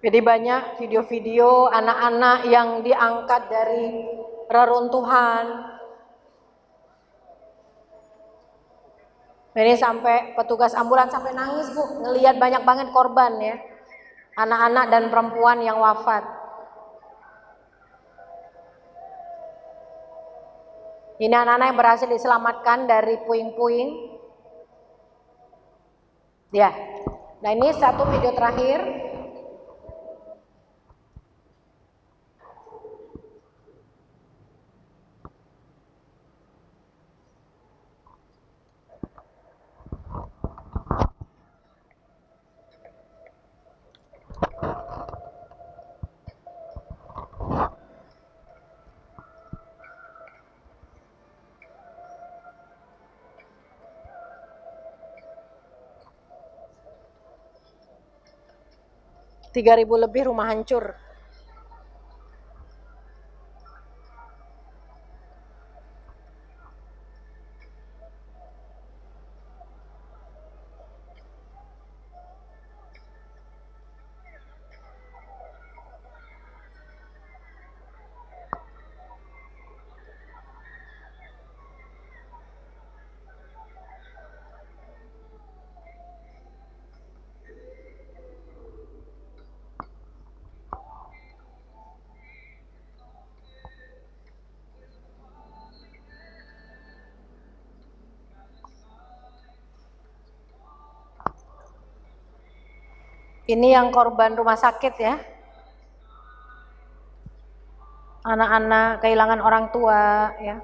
Jadi banyak video-video anak-anak yang diangkat dari reruntuhan. Ini sampai petugas ambulans sampai nangis Bu, ngelihat banyak banget korban ya. Anak-anak dan perempuan yang wafat. Ini anak-anak yang berhasil diselamatkan dari puing-puing. Ya. Nah, ini satu video terakhir. Tiga 3.000 lebih rumah hancur. Ini yang korban rumah sakit ya. Anak-anak kehilangan orang tua ya.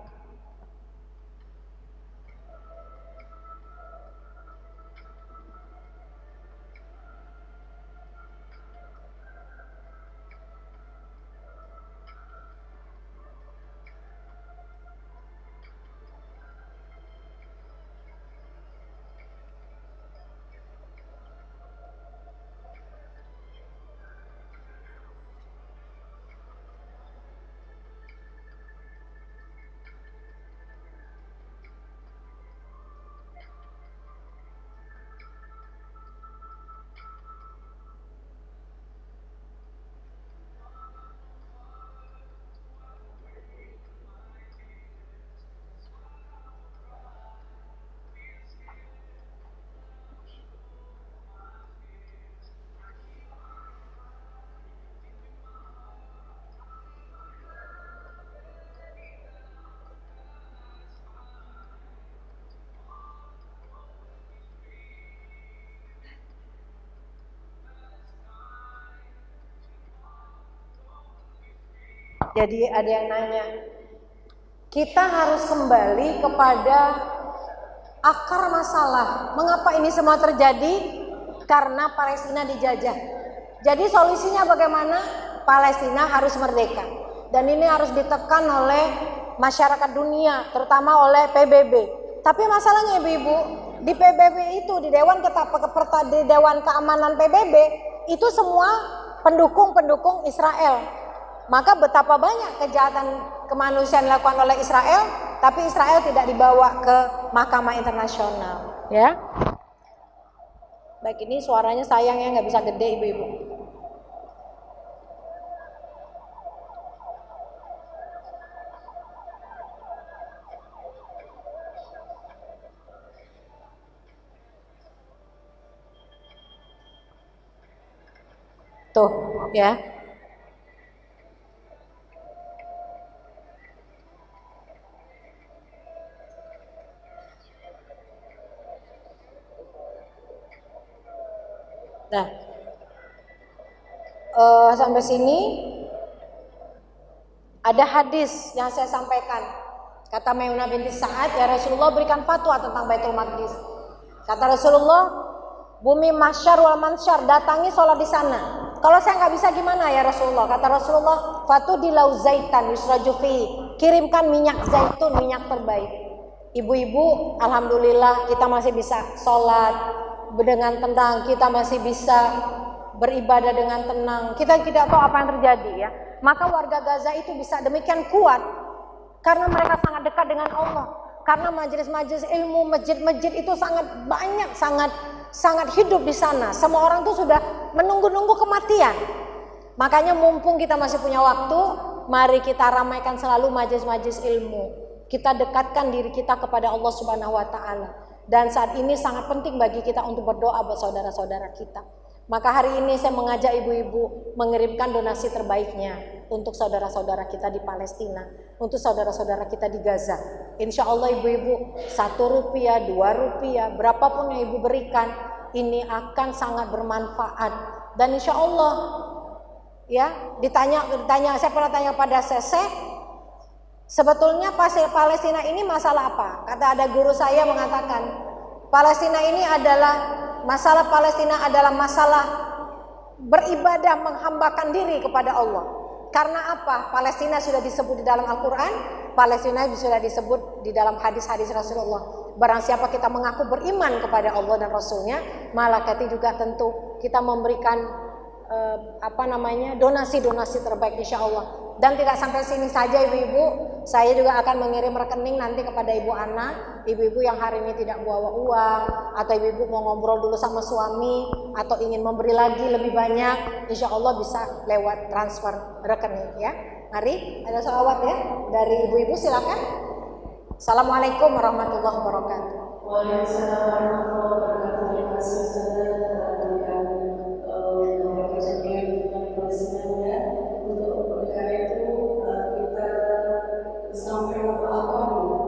Jadi ada yang nanya, kita harus kembali kepada akar masalah. Mengapa ini semua terjadi? Karena Palestina dijajah. Jadi solusinya bagaimana? Palestina harus merdeka. Dan ini harus ditekan oleh masyarakat dunia, terutama oleh PBB. Tapi masalahnya ibu-ibu, di PBB itu, di Dewan Keamanan PBB, itu semua pendukung Israel. Maka betapa banyak kejahatan kemanusiaan dilakukan oleh Israel, tapi Israel tidak dibawa ke Mahkamah Internasional, ya. Baik, ini suaranya sayangnya nggak bisa gede ibu-ibu. Tuh, ya. Nah, sampai sini ada hadis yang saya sampaikan. Kata Maimunah binti Sa'ad, ya Rasulullah berikan fatwa tentang Baitul Maqdis. Kata Rasulullah, bumi mahsyar wal mansyar, datangi sholat di sana. Kalau saya nggak bisa gimana ya Rasulullah? Kata Rasulullah, fatu di lauzaitan yusrajufi, kirimkan minyak zaitun, minyak terbaik. Ibu-ibu, alhamdulillah kita masih bisa sholat dengan tenang, kita masih bisa beribadah dengan tenang. Kita tidak tahu apa yang terjadi ya. Maka warga Gaza itu bisa demikian kuat karena mereka sangat dekat dengan Allah. Karena majelis-majelis ilmu, masjid-masjid itu sangat banyak, sangat hidup di sana. Semua orang tuh sudah menunggu-nunggu kematian. Makanya mumpung kita masih punya waktu, mari kita ramaikan selalu majelis-majelis ilmu. Kita dekatkan diri kita kepada Allah Subhanahu wa taala. Dan saat ini sangat penting bagi kita untuk berdoa buat saudara-saudara kita. Maka hari ini saya mengajak ibu-ibu mengirimkan donasi terbaiknya untuk saudara-saudara kita di Palestina, untuk saudara-saudara kita di Gaza. Insya Allah ibu-ibu, 1 rupiah, 2 rupiah, berapapun yang ibu berikan, ini akan sangat bermanfaat. Dan insya Allah, ya ditanya, saya pernah tanya pada Sese, sebetulnya Palestina ini masalah apa? Kata ada guru saya mengatakan, Palestina ini masalah Palestina adalah masalah beribadah, menghambakan diri kepada Allah. Karena apa? Palestina sudah disebut di dalam Al-Quran, Palestina sudah disebut di dalam hadis-hadis Rasulullah. Barang siapa kita mengaku beriman kepada Allah dan Rasulnya, malaikat juga tentu kita memberikan donasi-donasi terbaik insya Allah. Dan tidak sampai sini saja ibu-ibu, saya juga akan mengirim rekening nanti kepada Ibu Ana, ibu-ibu yang hari ini tidak bawa uang, atau ibu-ibu mau ngobrol dulu sama suami, atau ingin memberi lagi lebih banyak, insya Allah bisa lewat transfer rekening ya. Mari, ada sholawat ya dari ibu-ibu, silakan. Assalamualaikum warahmatullahi wabarakatuh. Waalaikumsalam warahmatullahi wabarakatuh. Terima kasih untuk berkah itu kita sampai berdoakan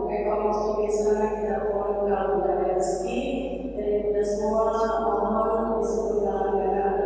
mereka masuk di sana, kita mohon kalau tidak ada rezeki dari kita semua, mohon disebut dalam negara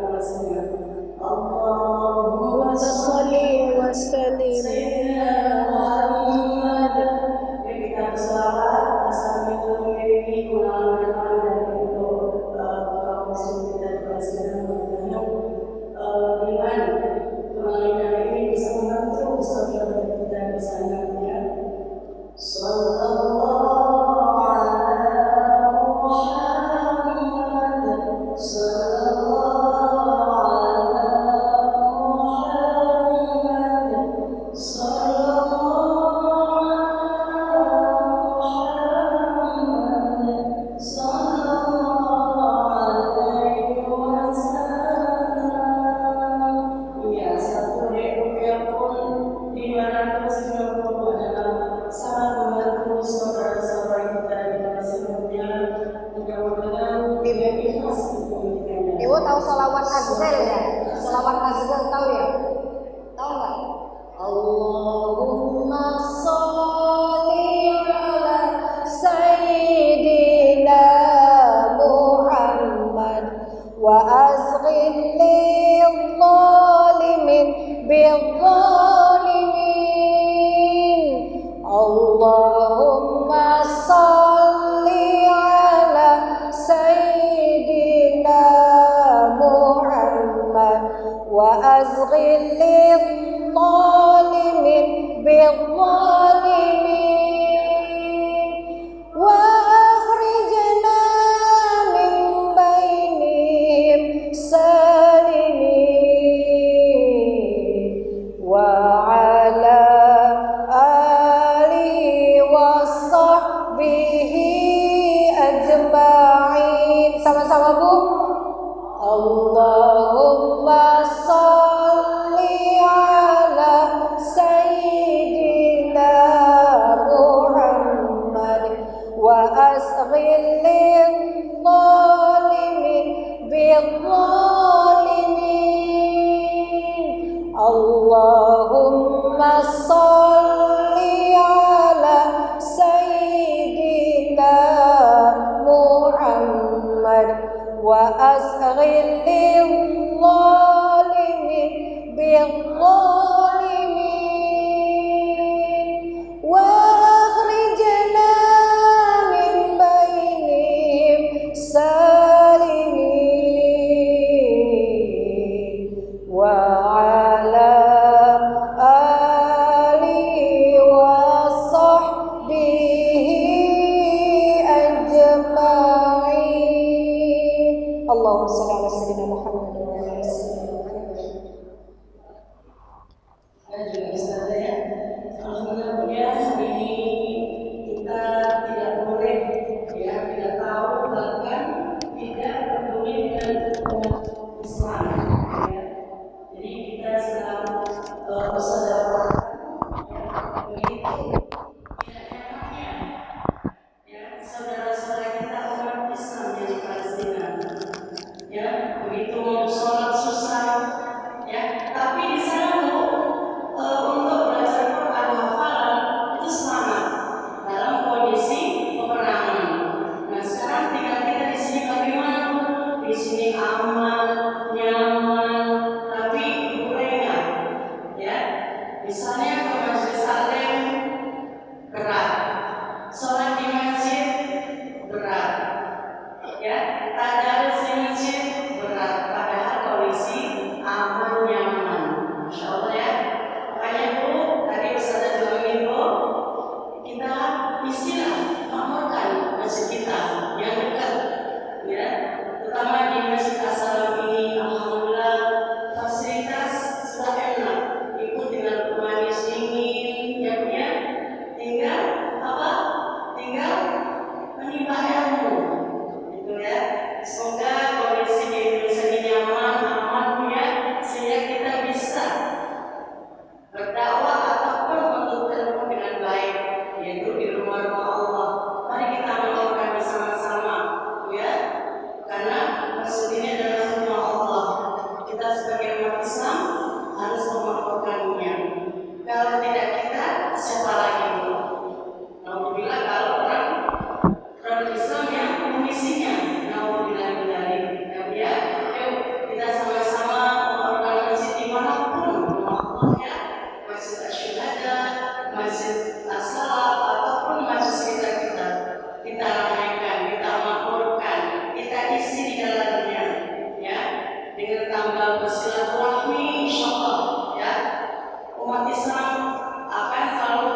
Sahabat Azhar tahu ya? Tahu nggak? Allahumma sholli ala Sayyidina Muhammad wa azghil lil zalimin bil zalimin. Allahumma sholli ala Sayyidina Muhammad wa azghil lil zalimin bil zalimin wa akhrijna min bainihim salimin wa ala alihi wa sahbihi ajma'in. Sama-sama Bu. Allahumma sholli ala Sayyidina Muhammad wa asghil lil zalimin bil zalimin. Allahumma sholli ala Sayyidina Muhammad wa asghil lil zalimin bil zalimin wa akhrijna min bainihim salimin wa ala alihi wa sahbihi ajma'in. Allahumma shalli ala sayyidina Muhammad wa ala alihi Dan juga Ustazah ya, alhamdulillah ini kita tidak boleh ya, tidak tahu bahkan tidak peduli dengan umat Islam ya. Jadi kita selalu bersaudara begitu ya, enaknya ya, saudara-saudara kita umat Islam yang di Palestina ya, begitu mau sholat susah ya, tapi di sana Bu, untuk belajar Quran hafalan itu semangat dalam kondisi peperangan. Nah sekarang tinggal kita di sini bagaimana Bu? Di sini aman, nyaman, tapi berlengah ya. Misalnya ke Masjid Salem berat, sholat di masjid berat ya, tadarus di masjid berat, padahal kondisi aman nyaman. Masya Allah ya. Makanya Bu, tadi Ustazah juga mengimbau kita istilah makmurkan masjid kita yang dekat ya, terutama di Masjid As-Salam ini. Alhamdulillah fasilitas sudah enak, ikut dengan pemanis dingin ya Bu ya, tinggal apa? Tinggal menimba ilmu gitu ya. Semoga kondisi di Indonesia ini nyaman, aman Bu ya, sehingga kita bisa berdakwah ataupun menuntut ilmu dengan baik, yaitu di rumah-rumah Allah. Mari kita melakukan bersama-sama ya, karena masjid ini adalah rumah Allah. Kita sebagai umat Islam harus memakmurkannya. Kalau tidak kita, siapa lagi Bu? Alhamdulillah kalau orang Islam yang mengisinya, alhamdulillah ya. Yuk kita sama-sama melakukan masjid dimanapun rumah Allah ya, Masjid Asy-Syuhada, Masjid As-Salaf ataupun masjid kita ramaikan, kita makmurkan, kita isi di dalamnya ya, dengan tambah bersilaturahmi insyaallah ya. Umat Islam akan selalu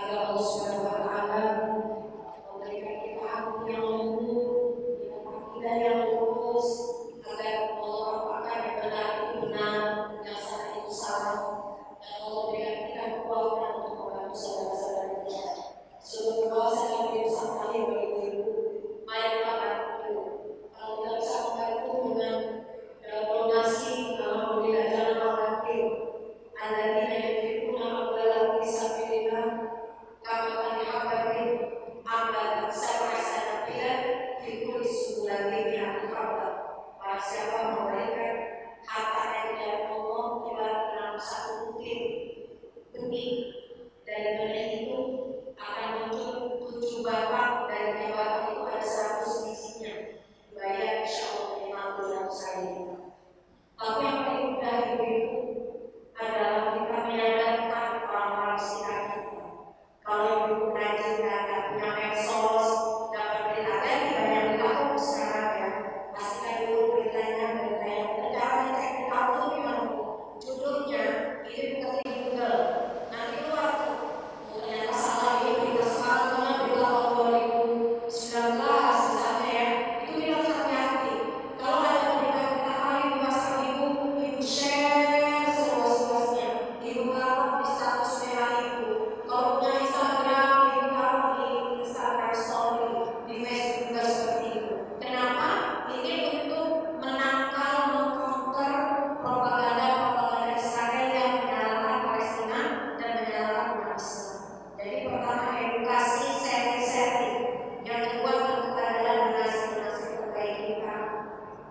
agar Allah Subhanahu wa taala memberikan kita hati yang lembut, akidah yang lurus, agar Allah apakah yang benar itu benar, yang salah itu salah, dan Allah berikan kita kekuatan untuk membantu saudara-saudara kita. Sebelum berdoa saya akan beri pesan terakhir bagi ibu-ibu, mari kita bantu. Kalau kita bisa membantu dengan donasi, alhamdulillah, jangan khawatir. Alladzina yunfiquna amwalahum fisabilillah kamathali habatin ambatat sab'a sanabila fi kulli sunbulatin mi'atu habah. Barang siapa memberikan hartanya di jalan Allah ibarat dalam satu butir benih, dari benih itu akan muncul 7 batang, dari tiap batang itu ada 100 bijinya. Dibayar insyaallah minimal 200 hari. Tapi yang paling mudah ibu-ibu adalah kita menyadarkan orang-orang sekitar kita. Kalau ibu rajin dan punya medsos, dapat berita, dan tidak banyak berita hoax sekarang ya. Pastikan dulu beritanya, berita yang cara cek di tahu itu gimana bu? Judulnya itu ketik di Google, nanti keluar tuh. Ternyata salah ini berita sekarang, berita tahun 2019 misalnya ya, itu kita harus hati-hati. Kalau ada berita-berita kali di WhatsApp ibu share seluas-luasnya. Ibu taruh di status merah ibu. Kalau punya Instagram, ibu taruh di Instagram story, di Facebook juga seperti itu. Kenapa? Ini untuk menangkal, mengcounter propaganda Israel yang menyalahkan Palestina dan menyalahkan umat Islam. Jadi pertama edukasi, sharing. Yang kedua tentu adalah donasi terbaik kita.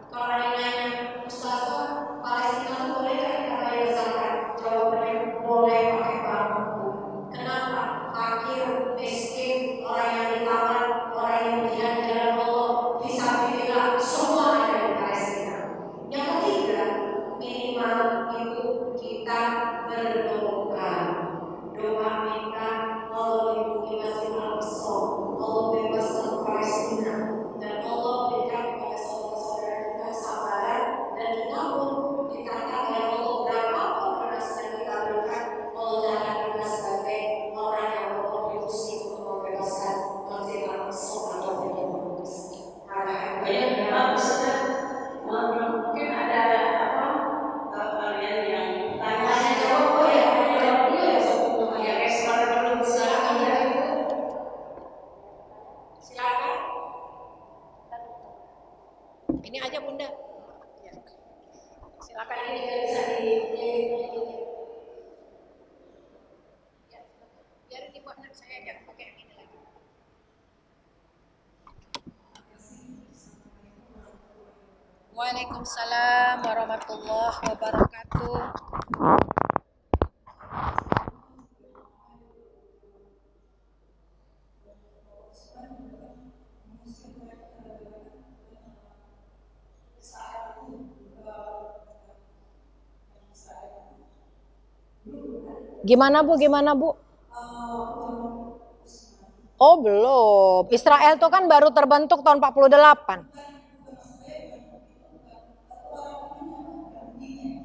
Kalau ada yang nanya, Ustazah, Palestina itu boleh nggak kita bayar zakat? Jawabannya boleh pakai bambu. Kenapa? Fakir, miskin, orang yang ditawan, orang yang berjihad di jalan Allah, fisabilillah, semua ada di Palestina. Yang ketiga, minimal itu kita berdoa. Doa minta Allah lindungi Masjidil Aqsa, Allah bebaskan Palestina, dan Allah berikan kepada saudara-saudara kita kesabaran, dan kita pun dikatakan oleh Allah berapapun yang sedang kita berikan, Allah jadikan kita sebagai orang yang berkontribusi untuk membebaskan Masjidil Aqsa atau Baitul Maqdis. Banyak maksudnya mungkin ada kalian yang tanya jawab ya, jawab dulu ya sebelum ya ekspor dulu silakan ya ibu. Silakan. Ini aja bunda. Ya. Silakan ini bisa di Ya, biarin ibu anak saya aja pakai yang ini lagi. Waalaikumsalam warahmatullahi wabarakatuh. Gimana bu? Oh belum. Israel tuh kan baru terbentuk tahun 48.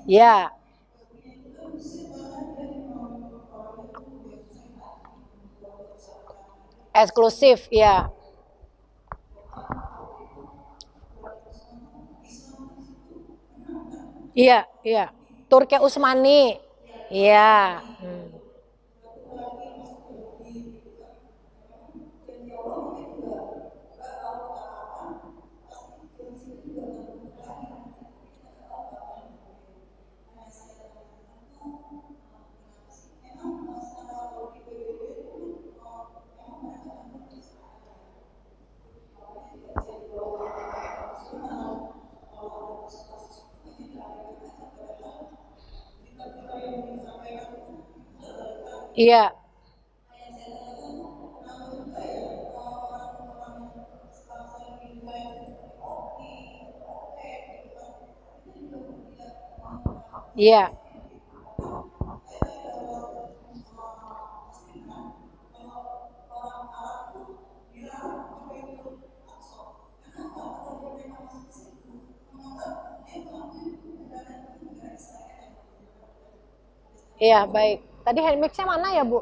Ya. Eksklusif, ya. Iya. Turki Utsmani. Iya. Iya. Iya. Iya, baik. Tadi handmixnya mana ya, Bu?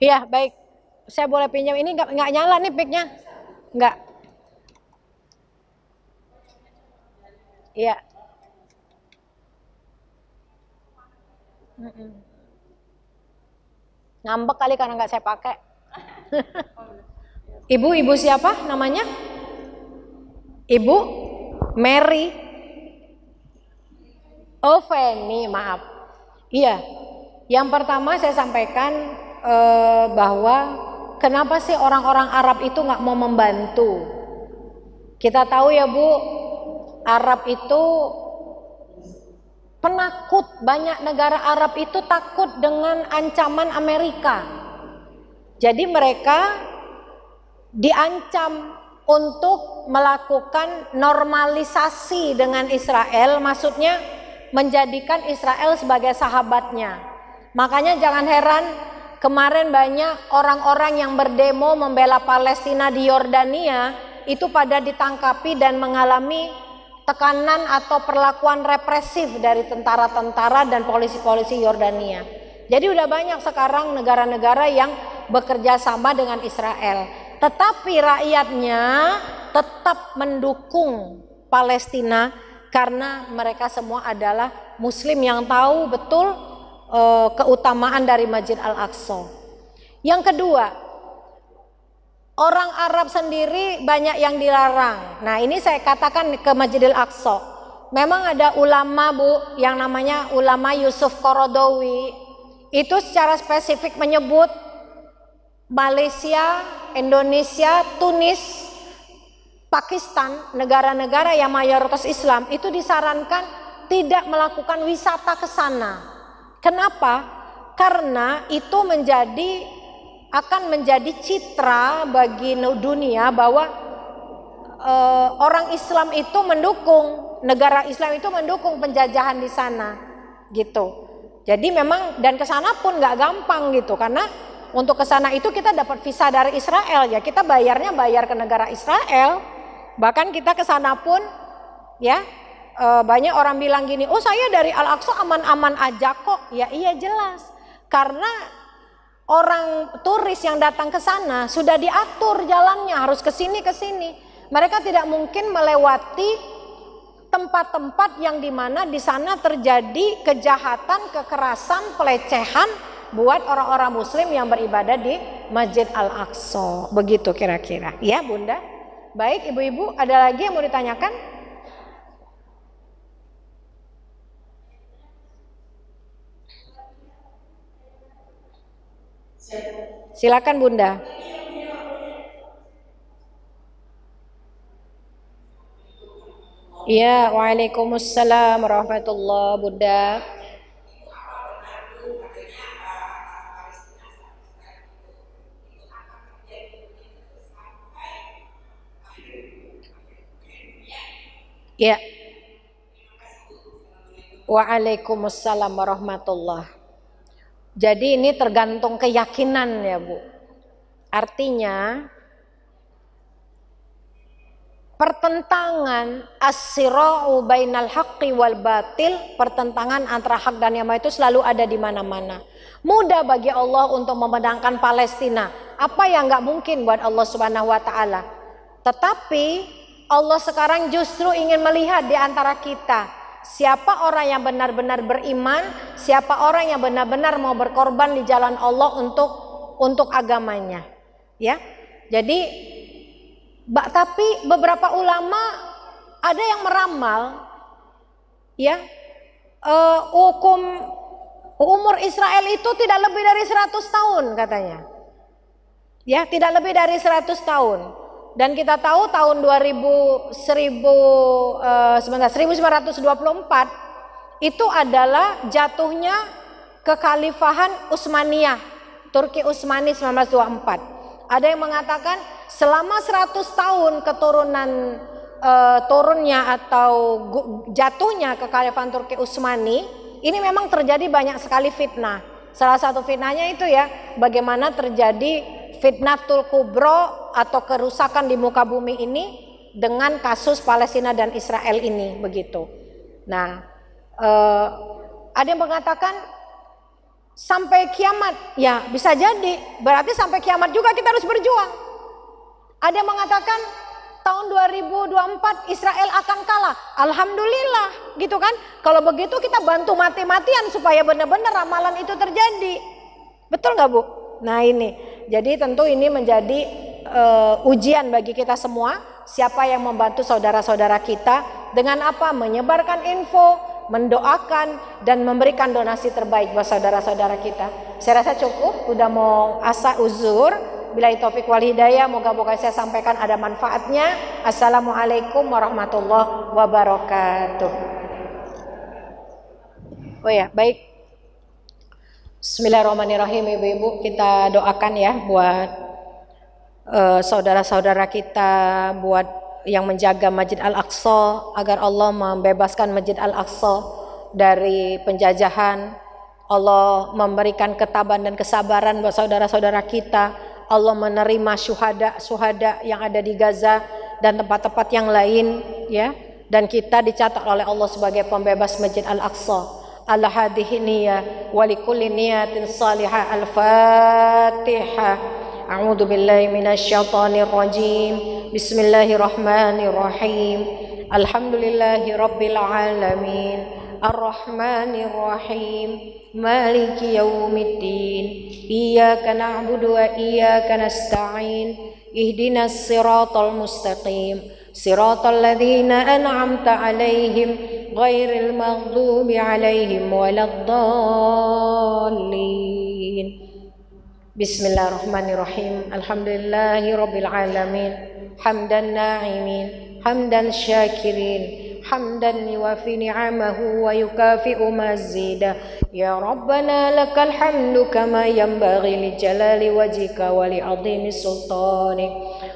Iya, baik. Saya boleh pinjam ini nggak nyala nih mic-nya? Nggak. Iya. Ngambek kali karena nggak saya pakai. Ibu siapa namanya? Ibu Mary. Oh, Feni, maaf. Iya. Yang pertama saya sampaikan bahwa kenapa sih orang-orang Arab itu nggak mau membantu? Kita tahu ya Bu, Arab itu penakut, banyak negara Arab itu takut dengan ancaman Amerika. Jadi mereka diancam untuk melakukan normalisasi dengan Israel, maksudnya menjadikan Israel sebagai sahabatnya. Makanya jangan heran kemarin banyak orang-orang yang berdemo membela Palestina di Yordania itu pada ditangkapi dan mengalami tekanan atau perlakuan represif dari tentara-tentara dan polisi-polisi Yordania. Jadi udah banyak sekarang negara-negara yang bekerja sama dengan Israel. Tetapi rakyatnya tetap mendukung Palestina karena mereka semua adalah Muslim yang tahu betul keutamaan dari Masjid Al-Aqsa. Yang kedua, orang Arab sendiri banyak yang dilarang. Nah, ini saya katakan ke Masjidil Aqsa. Memang ada ulama Bu, yang namanya ulama Yusuf Qaradawi. Itu secara spesifik menyebut Malaysia, Indonesia, Tunis, Pakistan, negara-negara yang mayoritas Islam itu disarankan tidak melakukan wisata ke sana. Kenapa? Karena itu akan menjadi citra bagi dunia bahwa orang Islam itu mendukung, negara Islam itu mendukung penjajahan di sana, gitu. Jadi memang dan ke sana pun nggak gampang gitu, karena untuk ke sana itu kita dapat visa dari Israel ya, kita bayar ke negara Israel. Bahkan kita ke sana pun ya banyak orang bilang gini, oh saya dari Al-Aqsa aman-aman aja kok. Ya iya jelas, karena orang turis yang datang ke sana sudah diatur jalannya, harus ke sini. Mereka tidak mungkin melewati tempat-tempat yang dimana di sana terjadi kejahatan, kekerasan, pelecehan buat orang-orang Muslim yang beribadah di Masjid Al-Aqsa. Begitu kira-kira, ya Bunda. Baik ibu-ibu, ada lagi yang mau ditanyakan? Silakan Bunda. Iya, waalaikumsalam warahmatullahi Bunda. Ya. Waalaikumsalam warahmatullahi. Jadi ini tergantung keyakinan ya Bu. Artinya pertentangan as-sira'u bainal haqqi wal batil, pertentangan antara hak dan yang batil itu selalu ada di mana-mana. Mudah bagi Allah untuk memenangkan Palestina. Apa yang nggak mungkin buat Allah Subhanahu wa taala. Tetapi Allah sekarang justru ingin melihat di antara kita siapa orang yang benar-benar beriman, siapa orang yang benar-benar mau berkorban di jalan Allah untuk agamanya. Ya. Jadi tapi beberapa ulama ada yang meramal ya umur Israel itu tidak lebih dari 100 tahun katanya. Ya, tidak lebih dari 100 tahun. Dan kita tahu tahun 1924 itu adalah jatuhnya kekhalifahan Utsmaniyah, Turki Utsmani 1924. Ada yang mengatakan selama 100 tahun turunnya atau jatuhnya kekhalifahan Turki Utsmani, ini memang terjadi banyak sekali fitnah. Salah satu fitnahnya itu ya, bagaimana terjadi fitnatul kubro atau kerusakan di muka bumi ini dengan kasus Palestina dan Israel ini, begitu. Nah, ada yang mengatakan sampai kiamat. Ya bisa jadi, berarti sampai kiamat juga kita harus berjuang. Ada yang mengatakan tahun 2024 Israel akan kalah. Alhamdulillah gitu kan. Kalau begitu kita bantu mati-matian supaya benar-benar ramalan itu terjadi. Betul nggak Bu? Nah ini, jadi tentu ini menjadi ujian bagi kita semua. Siapa yang membantu saudara-saudara kita dengan apa? Menyebarkan info, mendoakan dan memberikan donasi terbaik buat saudara-saudara kita. Saya rasa cukup, udah mau asa uzur. Billahi taufik wal hidayah, moga-moga saya sampaikan ada manfaatnya. Assalamualaikum warahmatullahi wabarakatuh. Oh ya, baik. Bismillahirrahmanirrahim, Ibu-ibu, kita doakan ya buat saudara-saudara kita, buat yang menjaga Masjid Al-Aqsa, agar Allah membebaskan Masjid Al-Aqsa dari penjajahan. Allah memberikan ketabahan dan kesabaran buat saudara-saudara kita. Allah menerima syuhada yang ada di Gaza dan tempat-tempat yang lain ya. Dan kita dicatat oleh Allah sebagai pembebas Masjid Al-Aqsa. Ala hadhihi niyyah wa likulli niyatin salihah. Al-Fatihah. A'udzu billahi minasyaitonir rajim. Bismillahirrahmanirrahim. Alhamdulillahi rabbil alamin. Ar-Rahmanir Rahim. Maliki yaumiddin. Iyyaka na'budu wa iyyaka nasta'in. Ihdinas siratal mustaqim. Siratal ladzina an'amta 'alaihim ghairil maghdubi 'alaihim waladdallin. Bismillahirrahmanirrahim. Alhamdulillahi rabbil alamin. Hamdan na'imin, hamdan syakirin, hamdan yuwafi ni'amahu wa yukafi'u mazida. Ya Rabbana lakal hamdu kama yanbaghi li jalali wajhika wa li 'azimi sultanik.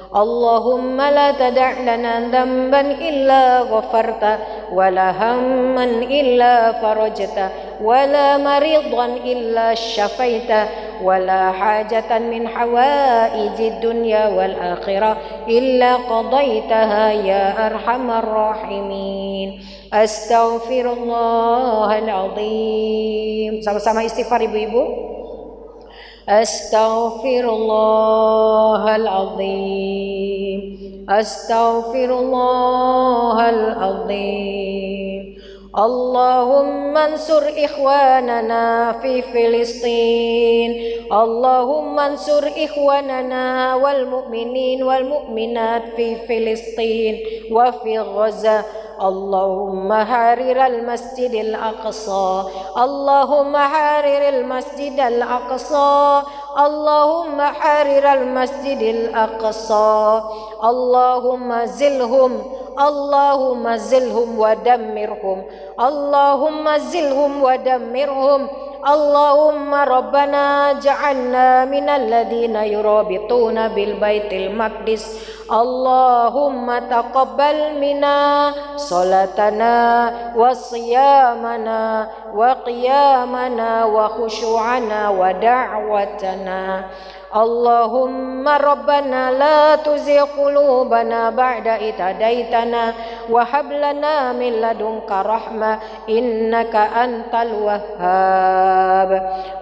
Allahumma la tada' lana dhanban illa ghafarta wa la hamman illa farajta wa la maridan illa syafaita ولا حاجة من حوائج الدنيا والآخرة إلا قضيتها يا أرحم الراحمين. أستغفر الله العظيم. Sama-sama istighfar ibu-ibu. أستغفر الله العظيم. أستغفر الله العظيم. اللهم انصر إخواننا في فلسطين. اللهم انصر إخواننا والمؤمنين والمؤمنات في فلسطين وفي غزة. اللهم حرر المسجد الأقصى. اللهم حرر المسجد الأقصى. اللهم حرر المسجد الأقصى. اللهم زلهم. اللهم زلهم ودمرهم. اللهم زلهم ودمرهم. اللهم ربنا جعلنا من الذين يرابطون بالبيت المقدس. اللهم تقبل منا صلاتنا وصيامنا وقيامنا وخشوعنا ودعوتنا. اللهم ربنا لا تزغ قلوبنا بعد إذ هديتنا وهب لنا من لدنك رحمة إنك أنت الوهاب.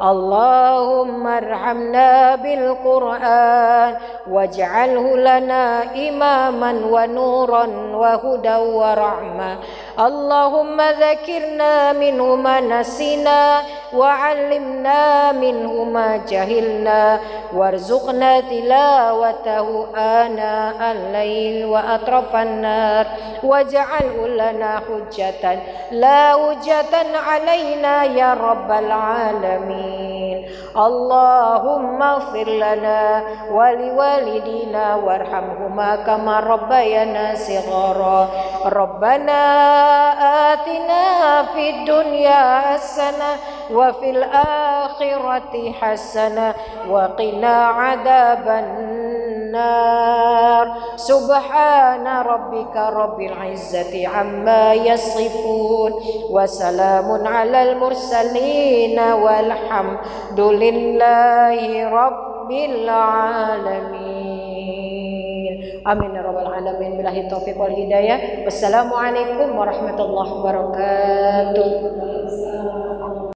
اللهم ارحمنا بالقرآن واجعله لنا إماما ونورا وهدى ورحمة. اللهم ذكرنا منه ما نسينا وعلمنا منه ما جهلنا وارزقنا تلاوته آناء الليل وأطراف النار واجعله لنا حجة لا حجة علينا يا رب العالمين. اللهم اغفر لنا ولوالدينا وارحمهما كما ربيانا صغارا. ربنا آتنا في الدنيا حسنة وفي الآخرة حسنة وقنا عذاب النار. سبحان ربك رب العزة عما يصفون وسلام على المرسلين والحمد لله رب العالمين. Amin ya rabbal alamin. Billahi taufiq wal hidayah. Wassalamualaikum warahmatullahi wabarakatuh.